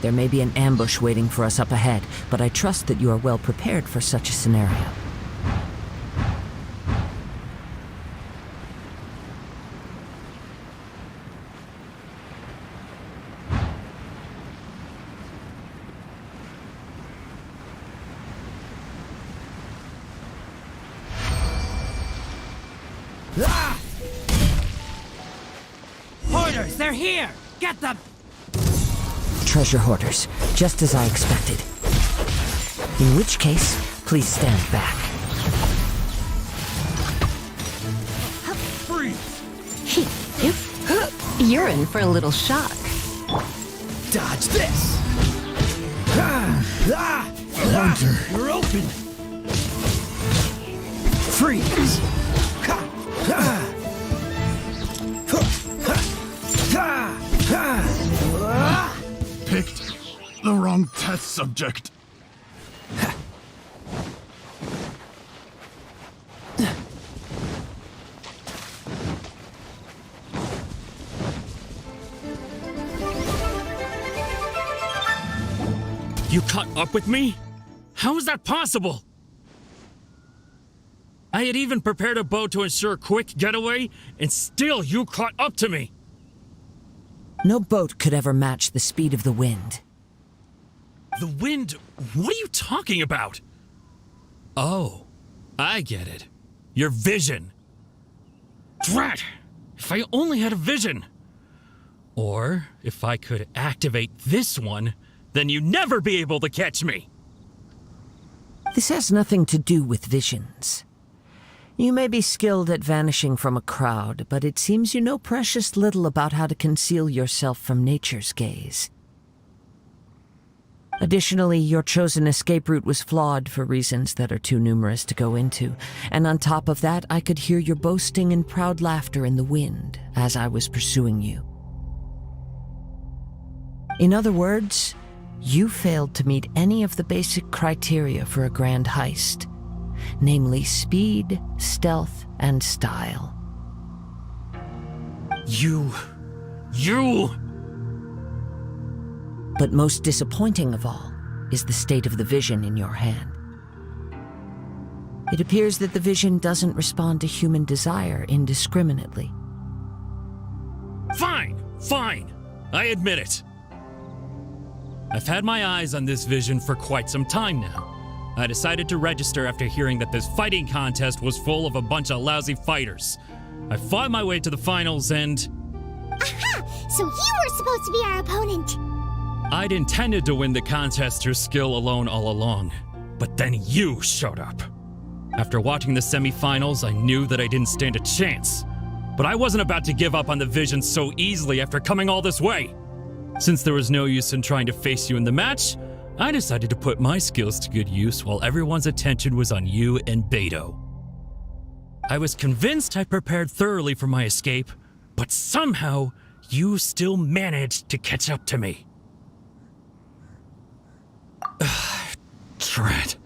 There may be an ambush waiting for us up ahead, but I trust that you are well prepared for such a scenario. Hoarders, they're here! Get them! Treasure hoarders, just as I expected. In which case, please stand back. You're in for a little shock. Dodge this! Hunter, you're open! Freeze! Picked the wrong test subject. You caught up with me? How is that possible? I had even prepared a boat to ensure a quick getaway, and still you caught up to me! No boat could ever match the speed of the wind. The wind? What are you talking about? Oh, I get it. Your vision. Drat! If I only had a vision! Or, if I could activate this one, then you'd never be able to catch me! This has nothing to do with visions. You may be skilled at vanishing from a crowd, but it seems you know precious little about how to conceal yourself from nature's gaze. Additionally, your chosen escape route was flawed for reasons that are too numerous to go into, and on top of that, I could hear your boasting and proud laughter in the wind as I was pursuing you. In other words, you failed to meet any of the basic criteria for a grand heist, namely speed, stealth, and style. You... But most disappointing of all is the state of the vision in your hand. It appears that the vision doesn't respond to human desire indiscriminately. Fine. I admit it. I've had my eyes on this vision for quite some time now. I decided to register after hearing that this fighting contest was full of a bunch of lousy fighters. I fought my way to the finals and... Aha! So you were supposed to be our opponent! I'd intended to win the contest through skill alone all along, but then you showed up. After watching the semifinals, I knew that I didn't stand a chance. But I wasn't about to give up on the vision so easily after coming all this way. Since there was no use in trying to face you in the match, I decided to put my skills to good use while everyone's attention was on you and Beto. I was convinced I prepared thoroughly for my escape, but somehow you still managed to catch up to me. Drat.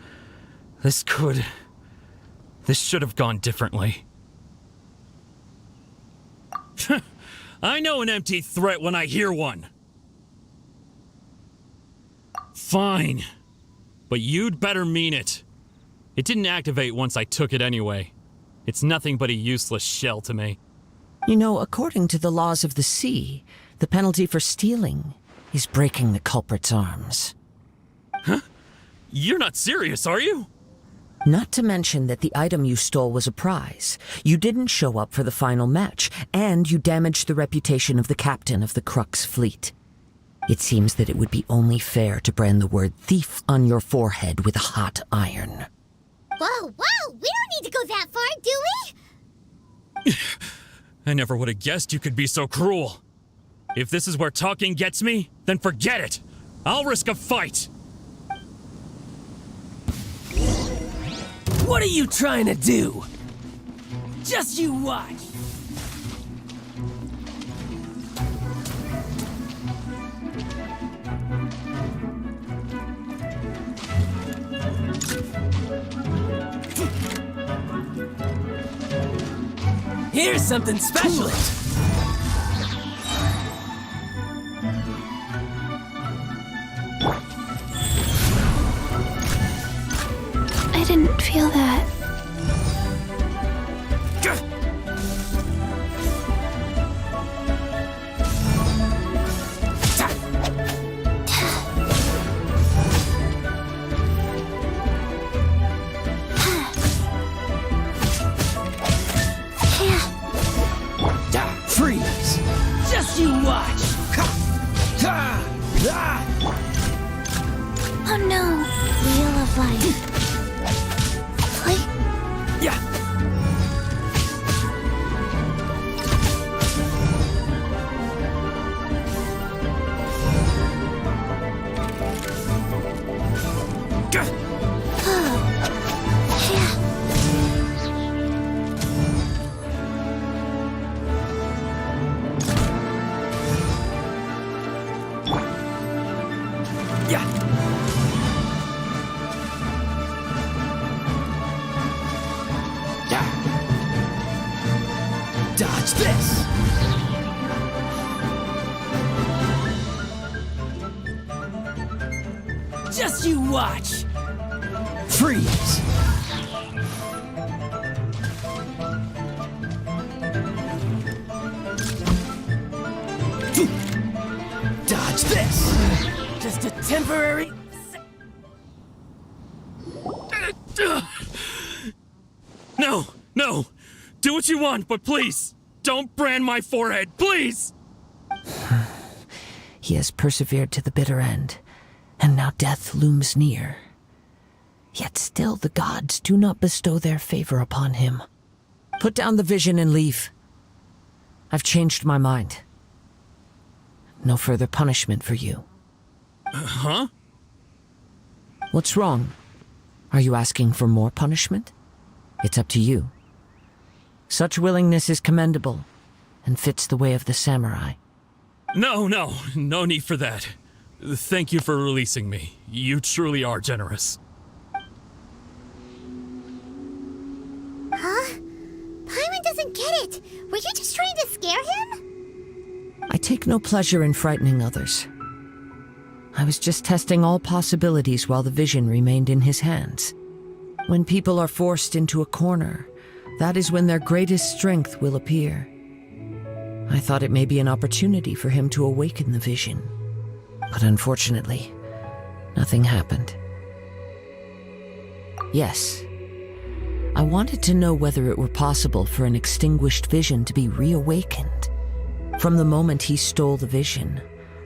This should have gone differently. I know an empty threat when I hear one. Fine. But you'd better mean it. It didn't activate once I took it anyway. It's nothing but a useless shell to me. You know, according to the laws of the sea, the penalty for stealing is breaking the culprit's arms. Huh? You're not serious, are you? Not to mention that the item you stole was a prize. You didn't show up for the final match, and you damaged the reputation of the captain of the Crux fleet. It seems that it would be only fair to brand the word thief on your forehead with a hot iron. Whoa, we don't need to go that far, do we? I never would have guessed you could be so cruel. If this is where talking gets me, then forget it. I'll risk a fight. What are you trying to do? Just you watch! Here's something special! I didn't feel that. Dodge this! Just you watch! Freeze! Dodge this! Just a temporary... No! No! Do what you want, but please! Don't brand my forehead, please! He has persevered to the bitter end, and now death looms near. Yet still the gods do not bestow their favor upon him. Put down the vision and leave. I've changed my mind. No further punishment for you. Huh? What's wrong? Are you asking for more punishment? It's up to you. Such willingness is commendable, and fits the way of the samurai. No need for that. Thank you for releasing me. You truly are generous. Huh? Paimon doesn't get it. Were you just trying to scare him? I take no pleasure in frightening others. I was just testing all possibilities while the vision remained in his hands. When people are forced into a corner, that is when their greatest strength will appear. I thought it may be an opportunity for him to awaken the vision. But unfortunately, nothing happened. Yes, I wanted to know whether it were possible for an extinguished vision to be reawakened. From the moment he stole the vision,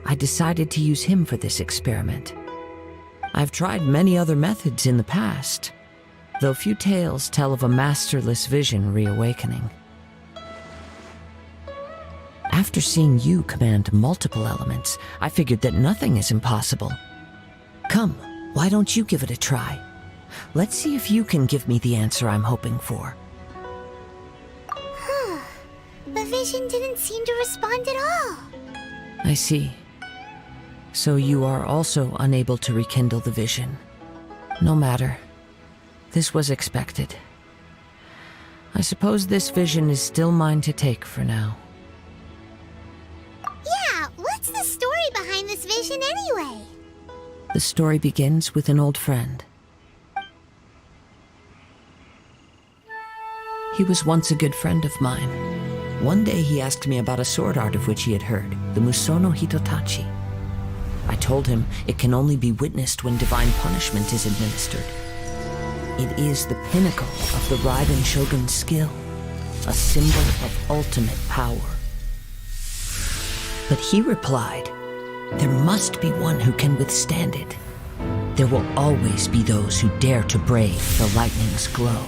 I decided to use him for this experiment. I've tried many other methods in the past, though few tales tell of a masterless vision reawakening. After seeing you command multiple elements, I figured that nothing is impossible. Come, why don't you give it a try? Let's see if you can give me the answer I'm hoping for. The vision didn't seem to respond at all. I see. So you are also unable to rekindle the vision. No matter. This was expected. I suppose this vision is still mine to take for now. Yeah, what's the story behind this vision anyway? The story begins with an old friend. He was once a good friend of mine. One day he asked me about a sword art of which he had heard, the Musono Hitotachi. I told him it can only be witnessed when divine punishment is administered. It is the pinnacle of the Raiden Shogun's skill, a symbol of ultimate power. But he replied, there must be one who can withstand it. There will always be those who dare to brave the lightning's glow.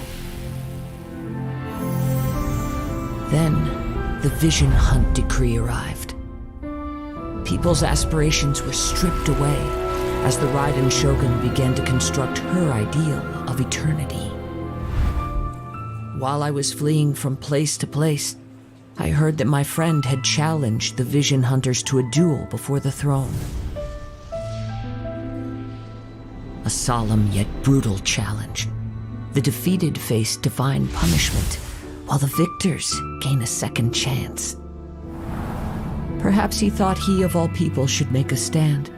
Then, the Vision Hunt decree arrived. People's aspirations were stripped away as the Raiden Shogun began to construct her ideal of eternity. While I was fleeing from place to place, I heard that my friend had challenged the Vision Hunters to a duel before the throne. A solemn yet brutal challenge. The defeated face divine punishment, while the victors gain a second chance. Perhaps he thought he of all people should make a stand.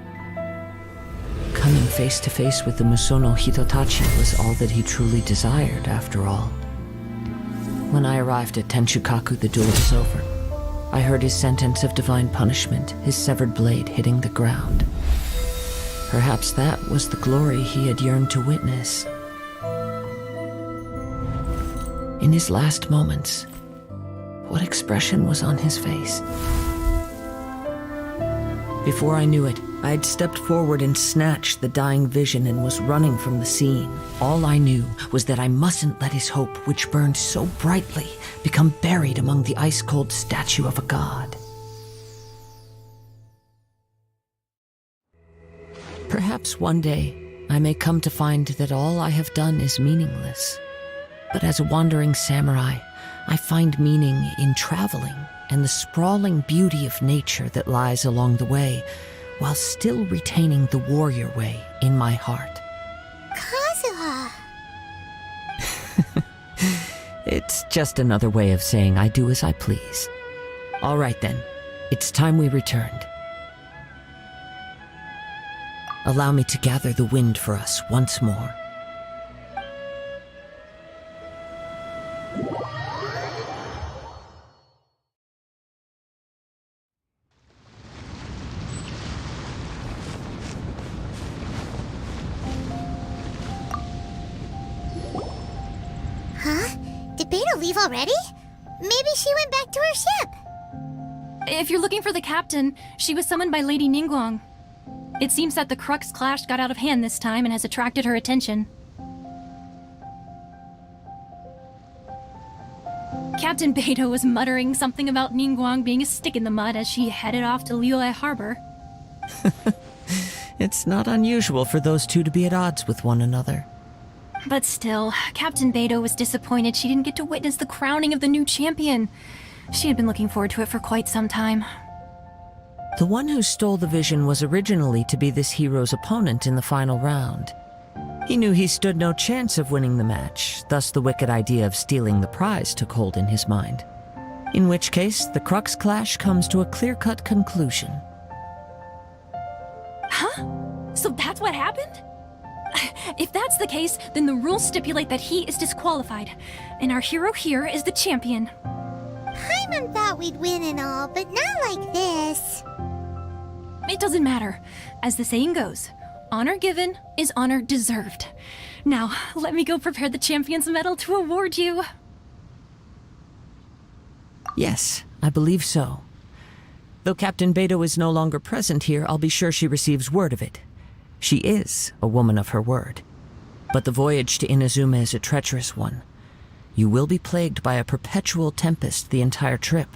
Coming face to face with the Musono Hitotachi was all that he truly desired, after all. When I arrived at Tenshukaku, the duel was over. I heard his sentence of divine punishment, his severed blade hitting the ground. Perhaps that was the glory he had yearned to witness. In his last moments, what expression was on his face? Before I knew it, I had stepped forward and snatched the dying vision and was running from the scene. All I knew was that I mustn't let his hope, which burned so brightly, become buried among the ice-cold statue of a god. Perhaps one day, I may come to find that all I have done is meaningless. But as a wandering samurai, I find meaning in traveling and the sprawling beauty of nature that lies along the way, while still retaining the warrior way in my heart. Kazuha! It's just another way of saying I do as I please. All right then, it's time we returned. Allow me to gather the wind for us once more. Huh? Did Beta leave already? Maybe she went back to her ship. If you're looking for the captain, she was summoned by Lady Ningguang. It seems that the Crux clash got out of hand this time and has attracted her attention. Captain Beidou was muttering something about Ningguang being a stick in the mud as she headed off to Liyue Harbor. It's not unusual for those two to be at odds with one another. But still, Captain Beidou was disappointed she didn't get to witness the crowning of the new champion. She had been looking forward to it for quite some time. The one who stole the vision was originally to be this hero's opponent in the final round. He knew he stood no chance of winning the match, thus the wicked idea of stealing the prize took hold in his mind. In which case, the Crux clash comes to a clear-cut conclusion. Huh? So that's what happened? If that's the case, then the rules stipulate that he is disqualified, and our hero here is the champion. Paimon thought we'd win and all, but not like this. It doesn't matter. As the saying goes, honor given is honor deserved. Now, let me go prepare the champion's medal to award you. Yes, I believe so. Though Captain Beidou is no longer present here, I'll be sure she receives word of it. She is a woman of her word. But the voyage to Inazuma is a treacherous one. You will be plagued by a perpetual tempest the entire trip.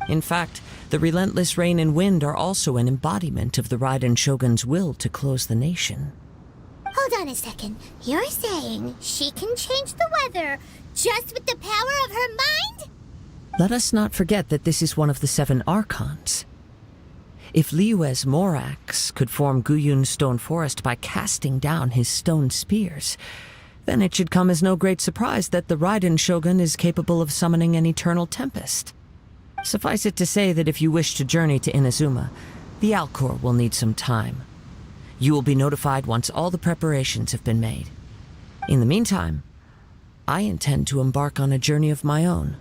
In fact, the relentless rain and wind are also an embodiment of the Raiden Shogun's will to close the nation. Hold on a second. You're saying she can change the weather just with the power of her mind? Let us not forget that this is one of the 7 Archons. If Liyue's Morax could form Guyun's stone forest by casting down his stone spears, then it should come as no great surprise that the Raiden Shogun is capable of summoning an eternal tempest. Suffice it to say that if you wish to journey to Inazuma, the Alcor will need some time. You will be notified once all the preparations have been made. In the meantime, I intend to embark on a journey of my own.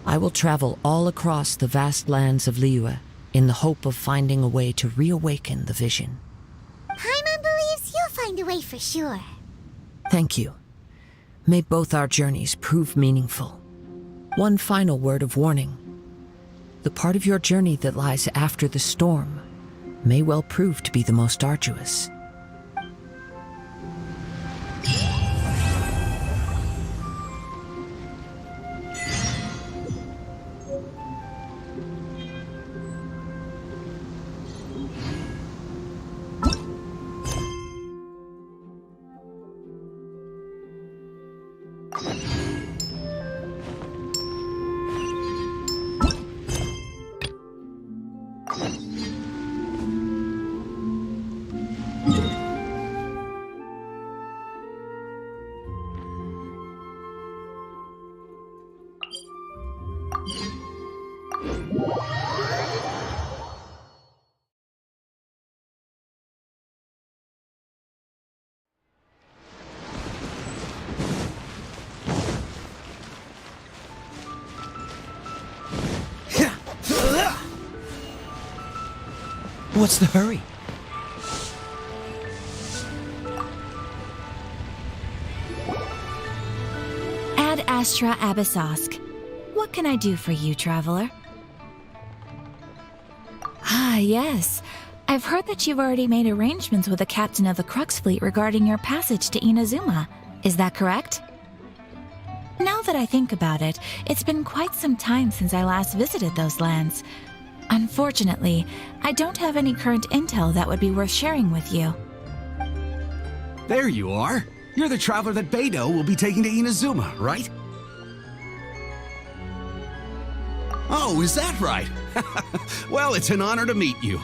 I will travel all across the vast lands of Liyue in the hope of finding a way to reawaken the vision. Paimon believes you'll find a way for sure. Thank you. May both our journeys prove meaningful. One final word of warning. The part of your journey that lies after the storm may well prove to be the most arduous. What's the hurry? Ad Astra Abyssosk. What can I do for you, traveler? Ah, yes. I've heard that you've already made arrangements with the captain of the Crux fleet regarding your passage to Inazuma. Is that correct? Now that I think about it, it's been quite some time since I last visited those lands. Unfortunately, I don't have any current intel that would be worth sharing with you. There you are. You're the traveler that Beidou will be taking to Inazuma, right? Oh, is that right? Well, it's an honor to meet you.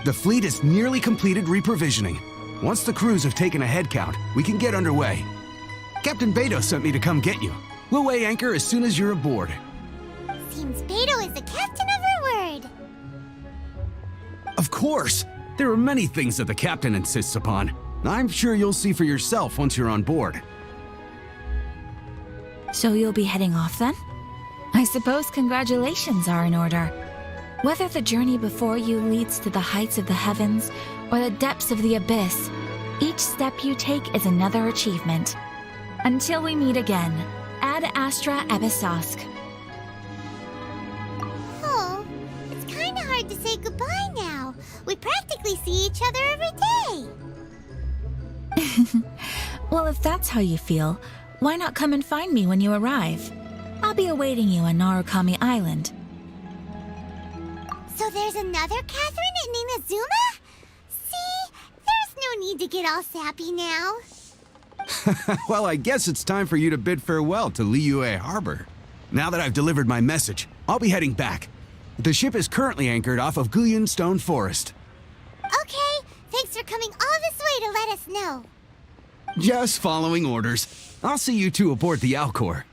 The fleet has nearly completed reprovisioning. Once the crews have taken a head count, we can get underway. Captain Beto sent me to come get you. We'll weigh anchor as soon as you're aboard. Seems Beto is the captain of her word. Of course! There are many things that the captain insists upon. I'm sure you'll see for yourself once you're on board. So you'll be heading off then? I suppose congratulations are in order. Whether the journey before you leads to the heights of the heavens or the depths of the abyss, each step you take is another achievement. Until we meet again, Ad Astra Ebisosk. Oh, it's kinda hard to say goodbye now. We practically see each other every day. Well, if that's how you feel, why not come and find me when you arrive? I'll be awaiting you on Narukami Island. So there's another Catherine in Inazuma? See, there's no need to get all sappy now. Well, I guess it's time for you to bid farewell to Liyue Harbor. Now that I've delivered my message, I'll be heading back. The ship is currently anchored off of Guyan Stone Forest. Okay, thanks for coming all this way to let us know. Just following orders. I'll see you two aboard the Alcor.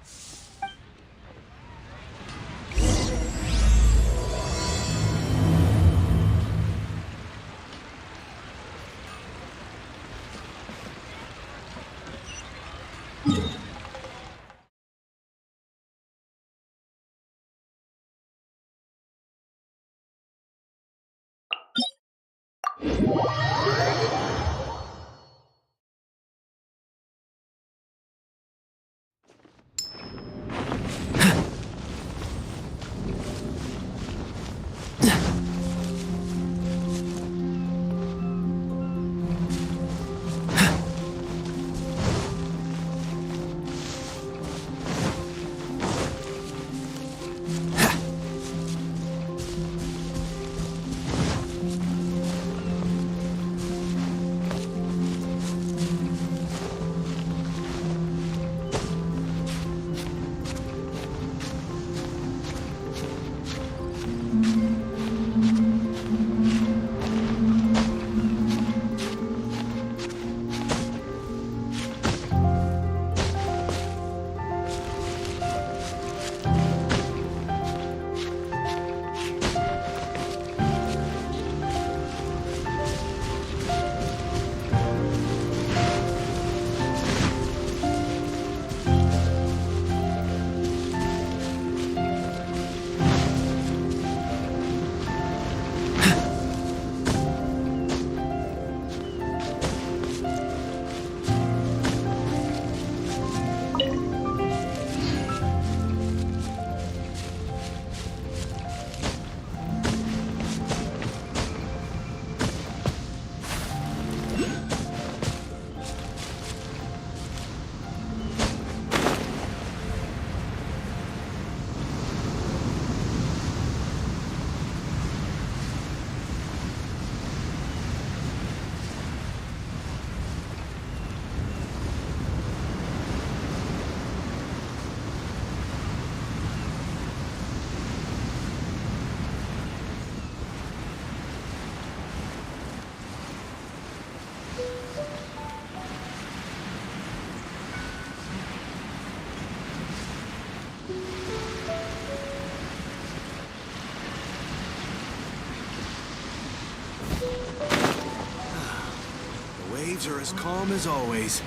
The waves are as calm as always.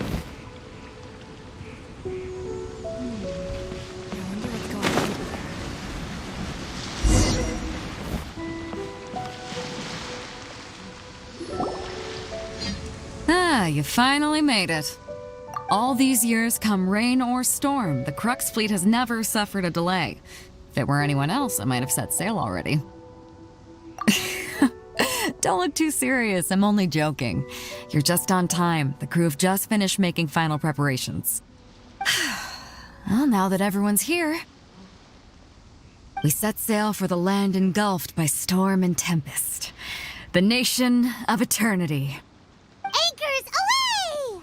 Ah, you finally made it. All these years, come rain or storm, the Crux fleet has never suffered a delay. If it were anyone else, I might have set sail already. Don't look too serious, I'm only joking. You're just on time. The crew have just finished making final preparations. Well, now that everyone's here, we set sail for the land engulfed by storm and tempest. The nation of eternity. Anchors away!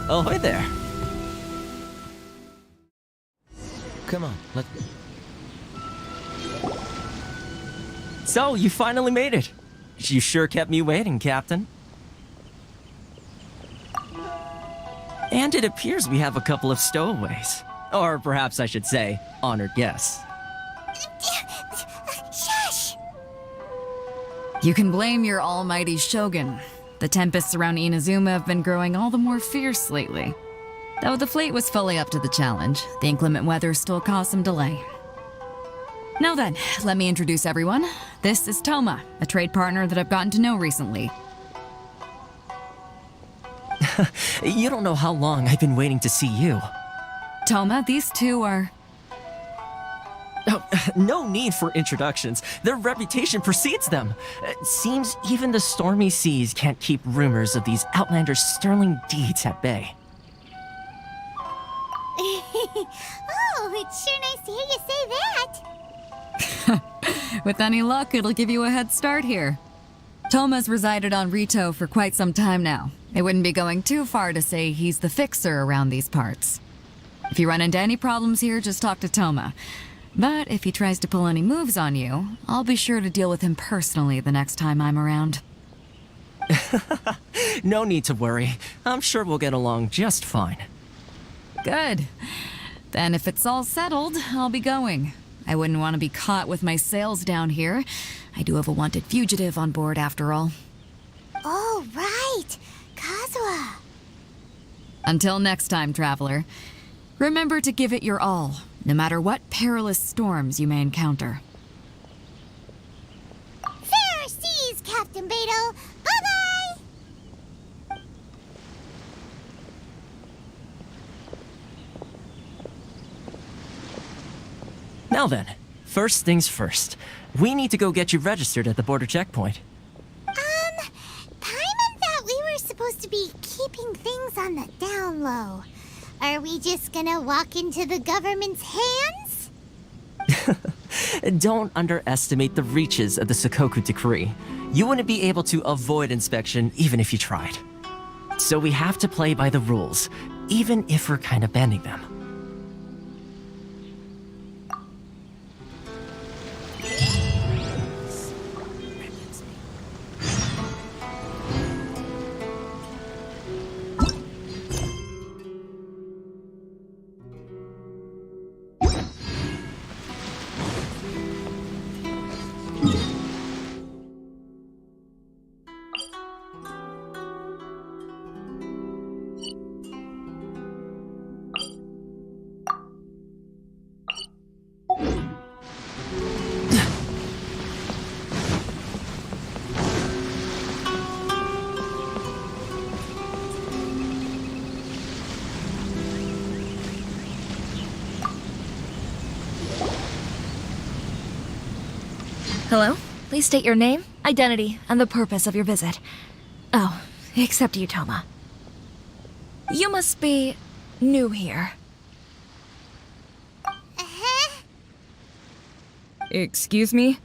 Ahoy there. Come on, let's... So, you finally made it. You sure kept me waiting, Captain. And it appears we have a couple of stowaways. Or perhaps I should say, honored guests. Shush! You can blame your almighty shogun. The tempests around Inazuma have been growing all the more fierce lately. Though the fleet was fully up to the challenge, the inclement weather still caused some delay. Now then, let me introduce everyone. This is Toma, a trade partner that I've gotten to know recently. You don't know how long I've been waiting to see you. Toma, these two are... Oh, no need for introductions. Their reputation precedes them. It seems even the stormy seas can't keep rumors of these outlanders' sterling deeds at bay. Oh, it's sure nice to hear you say that. With any luck, it'll give you a head start here. Toma's resided on Rito for quite some time now. It wouldn't be going too far to say he's the fixer around these parts. If you run into any problems here, just talk to Toma. But if he tries to pull any moves on you, I'll be sure to deal with him personally the next time I'm around. No need to worry. I'm sure we'll get along just fine. Good. Then if it's all settled, I'll be going. I wouldn't want to be caught with my sails down here. I do have a wanted fugitive on board after all. Oh, right. Kazuha. Until next time, traveler. Remember to give it your all, no matter what perilous storms you may encounter. Fair seas, Captain Beto. Bye-bye! Now then, first things first. We need to go get you registered at the border checkpoint. Paimon thought we were supposed to be keeping things on the down low. Are we just gonna walk into the government's hands? Don't underestimate the reaches of the Sakoku Decree. You wouldn't be able to avoid inspection even if you tried. So we have to play by the rules, even if we're kind of bending them. Hello? Please state your name, identity, and the purpose of your visit. Oh, except you, Toma. You must be new here. Excuse me?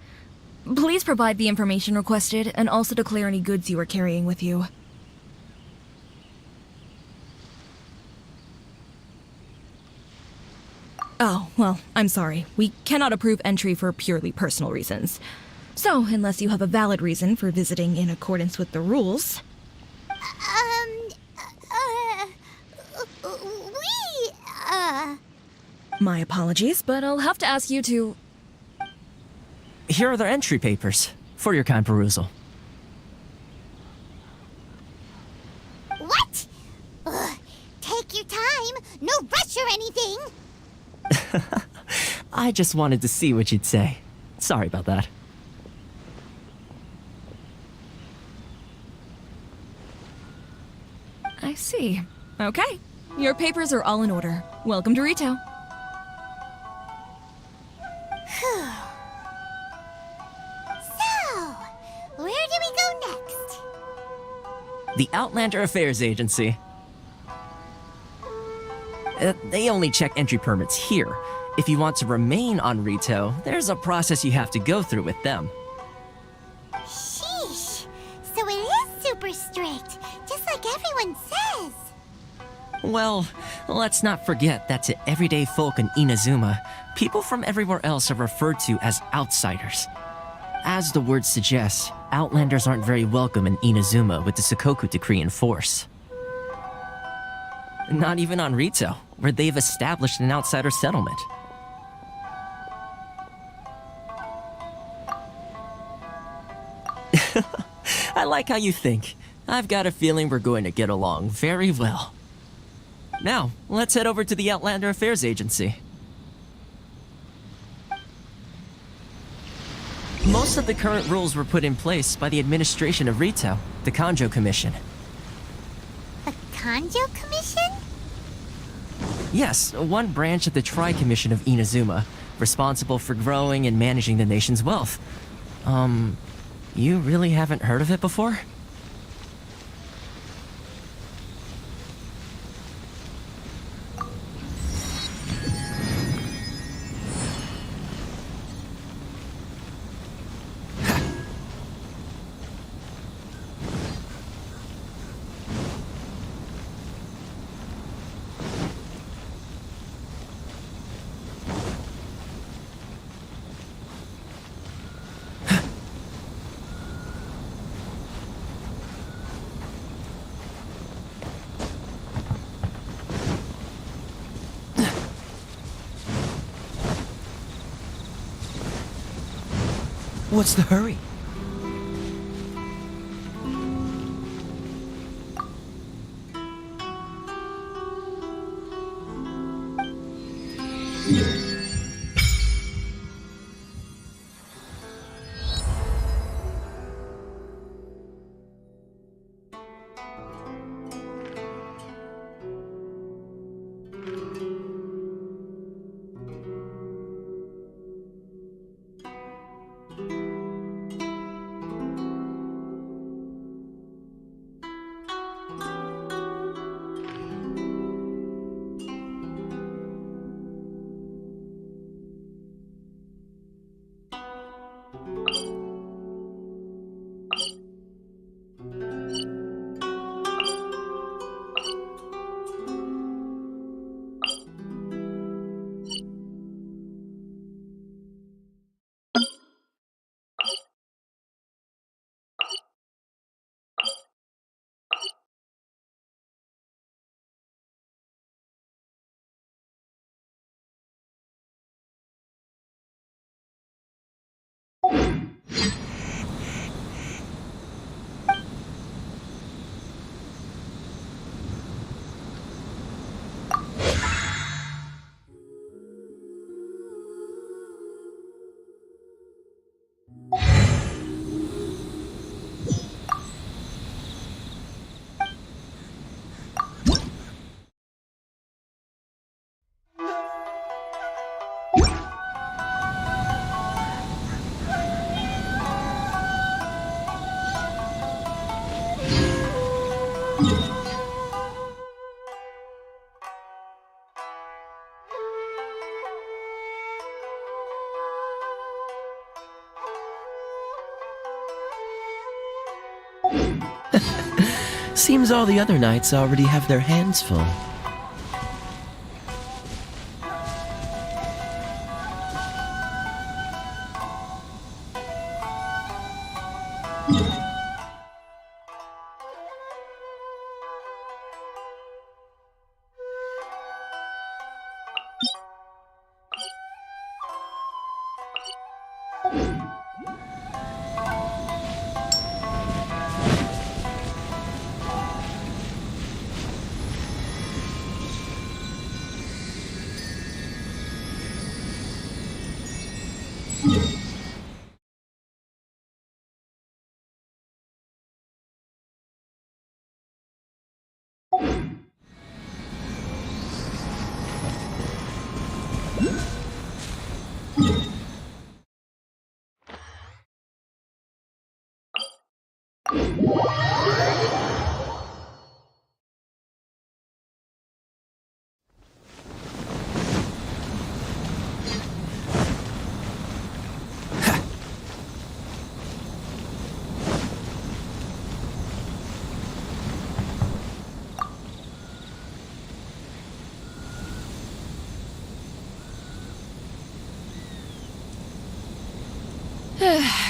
Please provide the information requested and also declare any goods you are carrying with you. Oh, well, I'm sorry. We cannot approve entry for purely personal reasons. So, unless you have a valid reason for visiting in accordance with the rules... My apologies, but I'll have to ask you to... Here are their entry papers, for your kind perusal. What? Take your time. No rush or anything. I just wanted to see what you'd say. Sorry about that. I see. Okay. Your papers are all in order. Welcome to Rito. So, where do we go next? The Outlander Affairs Agency. They only check entry permits here. If you want to remain on Rito, there's a process you have to go through with them. Sheesh. So it is super strict, just like everyone says. Well, let's not forget that to everyday folk in Inazuma, people from everywhere else are referred to as outsiders. As the word suggests, Outlanders aren't very welcome in Inazuma with the Sakoku Decree in force. Not even on Rito, where they've established an outsider settlement. I like how you think. I've got a feeling we're going to get along very well. Now, let's head over to the Outlander Affairs Agency. Most of the current rules were put in place by the administration of Rito, the Kanjo Commission. The Kanjo Commission? Yes, one branch of the Tri-Commission of Inazuma, responsible for growing and managing the nation's wealth. You really haven't heard of it before? What's the hurry? Seems all the other knights already have their hands full.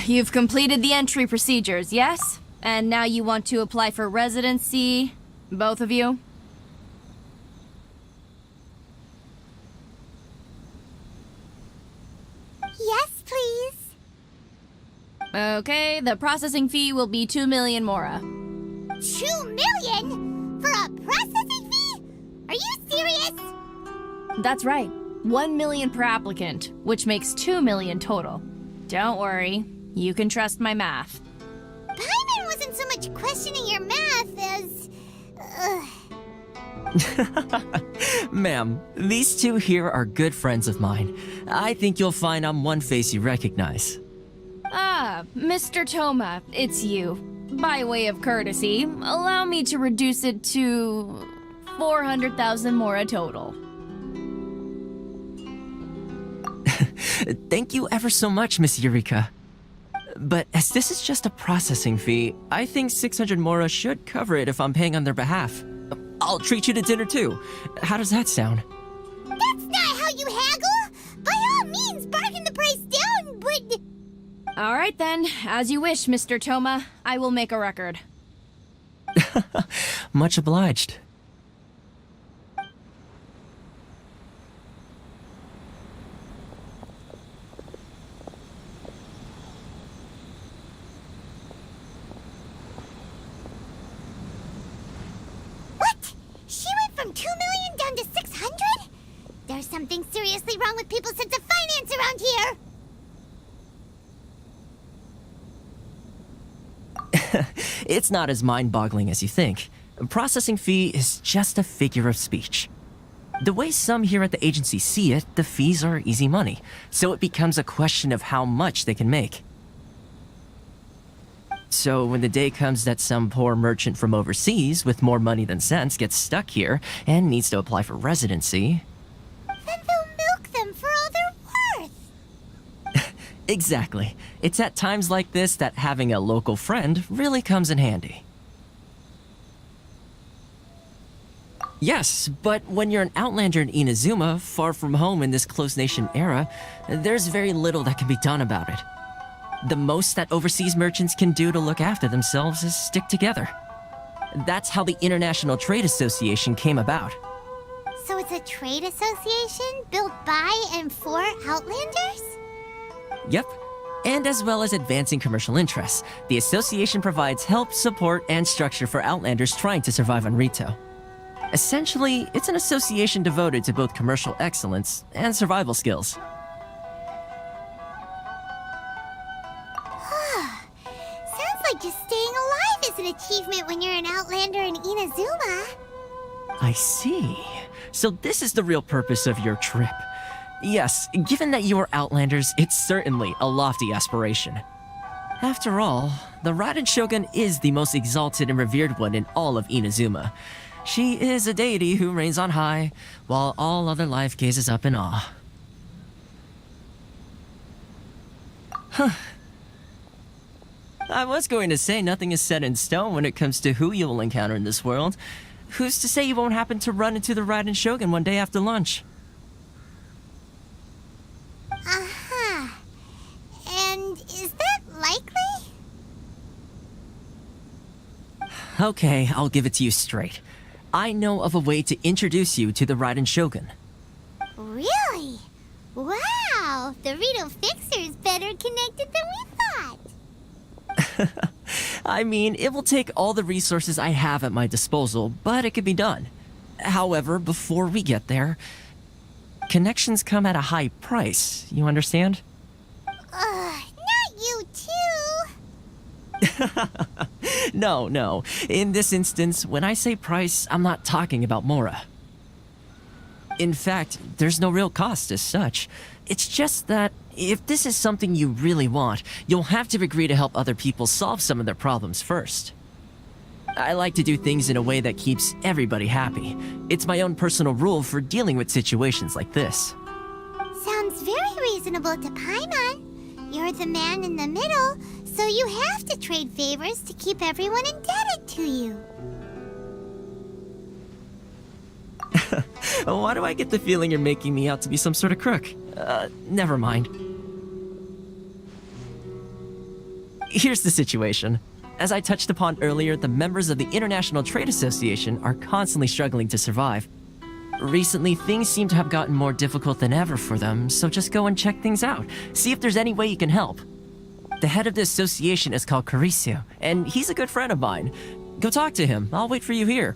You've completed the entry procedures, yes? And now you want to apply for residency, both of you? Yes, please. Okay, the processing fee will be 2 million mora. 2 million? For a processing fee? Are you serious? That's right. 1 million per applicant, which makes 2 million total. Don't worry, you can trust my math. Paimon wasn't so much questioning your math as... Ma'am, these two here are good friends of mine. I think you'll find I'm one face you recognize. Ah, Mr. Toma, it's you. By way of courtesy, allow me to reduce it to 400,000 mora total. Thank you ever so much, Miss Eureka. But as this is just a processing fee, I think 600 mora should cover it if I'm paying on their behalf. I'll treat you to dinner too. How does that sound? That's not how you haggle! By all means, bargain the price down, but... All right then, as you wish, Mr. Toma. I will make a record. Much obliged. What? She went from 2 million down to 600? There's something seriously wrong with people's sense of finance around here! It's not as mind-boggling as you think. A processing fee is just a figure of speech. The way some here at the agency see it, the fees are easy money, so it becomes a question of how much they can make. So when the day comes that some poor merchant from overseas with more money than sense gets stuck here and needs to apply for residency... Then they'll milk them for all they're worth! Exactly. It's at times like this that having a local friend really comes in handy. Yes, but when you're an outlander in Inazuma, far from home in this close nation era, there's very little that can be done about it. The most that overseas merchants can do to look after themselves is stick together. That's how the International Trade Association came about. So it's a trade association built by and for Outlanders? Yep. And as well as advancing commercial interests, the association provides help, support, and structure for Outlanders trying to survive on Rito. Essentially, it's an association devoted to both commercial excellence and survival skills. Sounds like just staying alive is an achievement when you're an Outlander in Inazuma. I see. So this is the real purpose of your trip. Yes, given that you are Outlanders, it's certainly a lofty aspiration. After all, the Raiden Shogun is the most exalted and revered one in all of Inazuma. She is a deity who reigns on high, while all other life gazes up in awe. Huh. I was going to say nothing is set in stone when it comes to who you will encounter in this world. Who's to say you won't happen to run into the Raiden Shogun one day after lunch? Uh-huh. And is that likely? Okay, I'll give it to you straight. I know of a way to introduce you to the Raiden Shogun. Really? Wow! The Rito Fixer's better connected than we thought! I mean, it will take all the resources I have at my disposal, but it can be done. However, before we get there, connections come at a high price, you understand? No. In this instance, when I say price, I'm not talking about Mora. In fact, there's no real cost as such. It's just that if this is something you really want, you'll have to agree to help other people solve some of their problems first. I like to do things in a way that keeps everybody happy. It's my own personal rule for dealing with situations like this. Sounds very reasonable to Paimon. You're the man in the middle, so you have to trade favors to keep everyone indebted to you. Why do I get the feeling you're making me out to be some sort of crook? Never mind. Here's the situation. As I touched upon earlier, the members of the International Trade Association are constantly struggling to survive. Recently, things seem to have gotten more difficult than ever for them, so just go and check things out. See if there's any way you can help. The head of the association is called Caricio, and he's a good friend of mine. Go talk to him. I'll wait for you here.